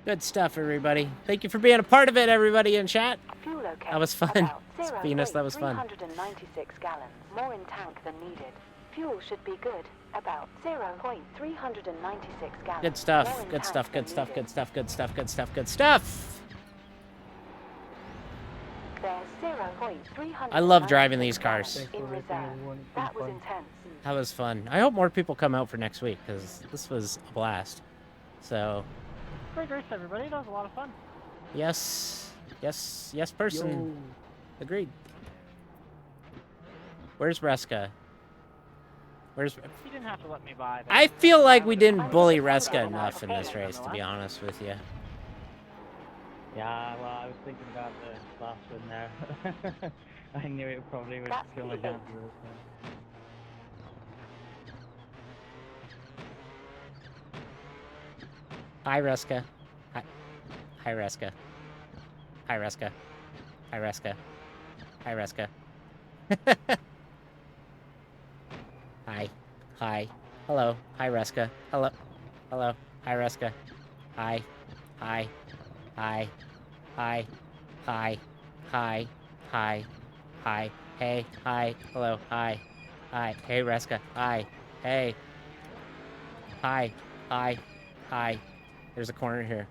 Good stuff, everybody. Thank you for being a part of it, everybody in chat. Fuel okay. That was fun. About Venus, that was fun. 396 gallons. More in tank than needed. Fuel should be good. About 0.396 gallons. Good stuff. More in Good tank stuff. than Good stuff. needed. Good stuff. Good stuff. Good stuff. Good stuff. There's 0.396 I love driving these cars. in reserve. That was intense. That was fun. I hope more people come out for next week because this was a blast. So, Great race, everybody. That was a lot of fun. yes. Yes. Yes, person. Agreed. Where's Reska? Where's... You didn't have to let me by. There. I feel like we didn't bully Reska enough in this race, to be honest with you. Yeah, well, I was thinking about the last one there. I knew it probably would That's kill my the chances. Hi, Reska. Hi, hi, Reska. Hi, Reska. Hi, Reska. Hi, Reska. Hi. Hi. Hello. Hi, Reska. Hello. Hello. Hi, Reska. Hi. Hi. Hi. Hi. Hi. Hi. Hi. Hi. Hey. Hi. Hello. Hi. Hi. Hey, Reska. Hi. Hey. Hi. Hi. Hi. There's a corner here.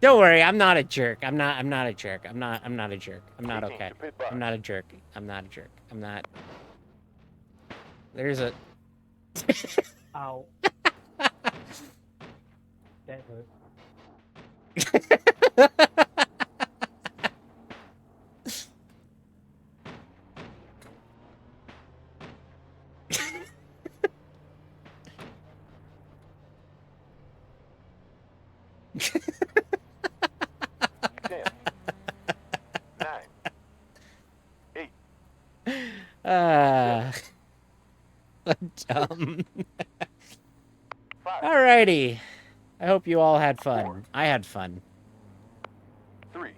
Don't worry, I'm not a jerk. I'm not a jerk. I'm not a jerk. I'm not okay. I'm not a jerk. I'm not a jerk. I'm not. There's a Ow. That hurt. Ten, nine, eight, dumb. five, Alrighty. I hope you all had fun. I had fun. 3,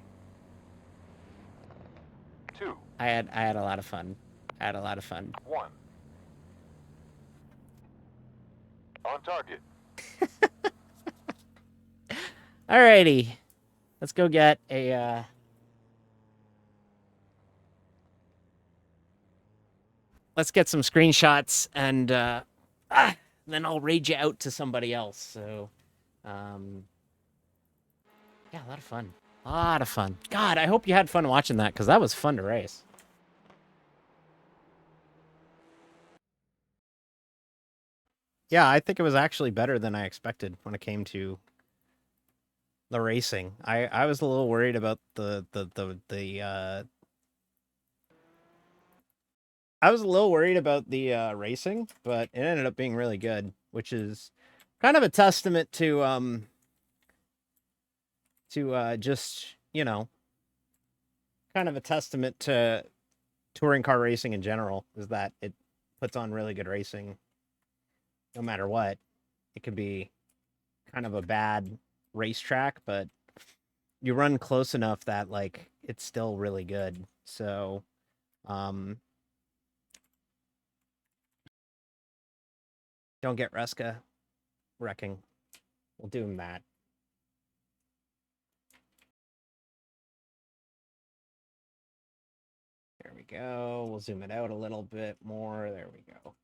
2, I had a lot of fun. I had a lot of fun. 1. On target. Alrighty. Let's go get a let's get some screenshots and then I'll raid you out to somebody else. So yeah, a lot of fun. A lot of fun. God, I hope you had fun watching that because that was fun to race. Yeah, I think it was actually better than I expected when it came to the racing. I was a little worried about the I was a little worried about the racing, but it ended up being really good, which is kind of a testament to just, you know, kind of a testament to touring car racing in general, is that it puts on really good racing no matter what. It could be kind of a bad racetrack, but you run close enough that like it's still really good. So don't get Reska wrecking. We'll do him that. There we go. We'll zoom it out a little bit more. There we go.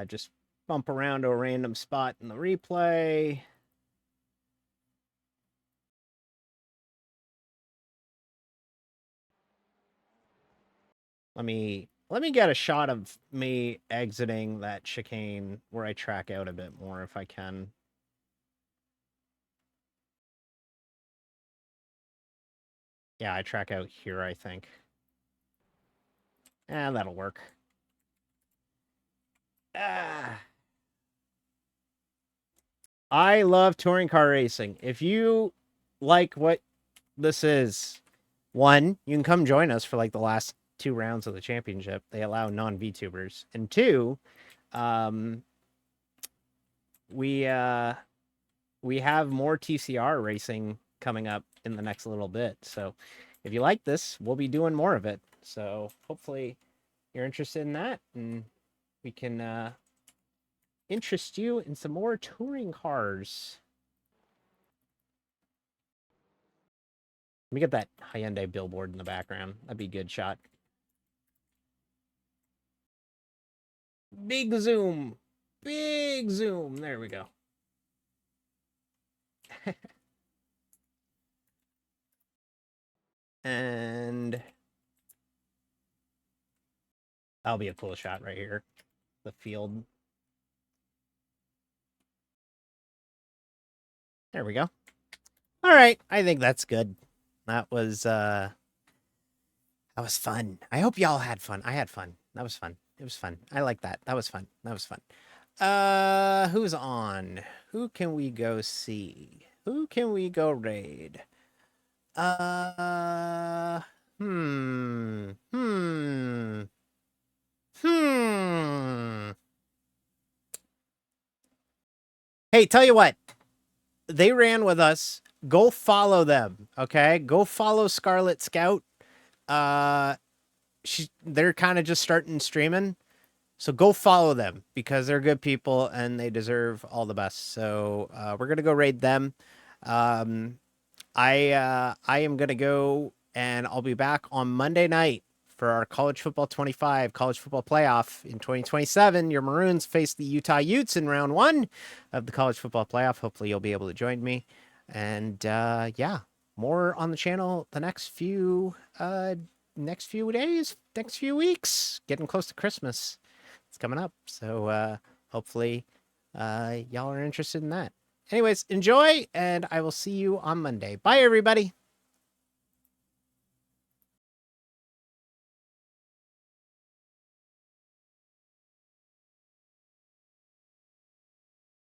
Just bump around to a random spot in the replay. Let me get a shot of me exiting that chicane where I track out a bit more if I can. Yeah, I track out here, I think. That'll work. I love touring car racing. If you like what this is, one, you can come join us for like the last 2 rounds of the championship. They allow non-VTubers. And 2, we have more TCR racing coming up in the next little bit. So if you like this, we'll be doing more of it. So hopefully you're interested in that, and we can interest you in some more touring cars. Let me get that Hyundai billboard in the background. That'd be a good shot. Big zoom. Big zoom. There we go. And that'll be a cool shot right here. The field. There we go. All right. I think that's good. That was fun. I hope y'all had fun. I had fun. That was fun. It was fun. I like that. That was fun. That was fun. Who's on? Who can we go see? Who can we go raid? Hmm. Hey, tell you what. They ran with us. Go follow them, okay? Go follow Scarlet Scout. they're kind of just starting streaming. So go follow them because they're good people and they deserve all the best. So we're gonna go raid them. I am gonna go and I'll be back on Monday night for our College Football 25 College Football Playoff in 2027. Your Maroons face the Utah Utes in round 1 of the College Football Playoff. Hopefully you'll be able to join me. And yeah, more on the channel the next few days, next few weeks. Getting close to Christmas. It's coming up. So hopefully y'all are interested in that. Anyways, enjoy, and I will see you on Monday. Bye, everybody.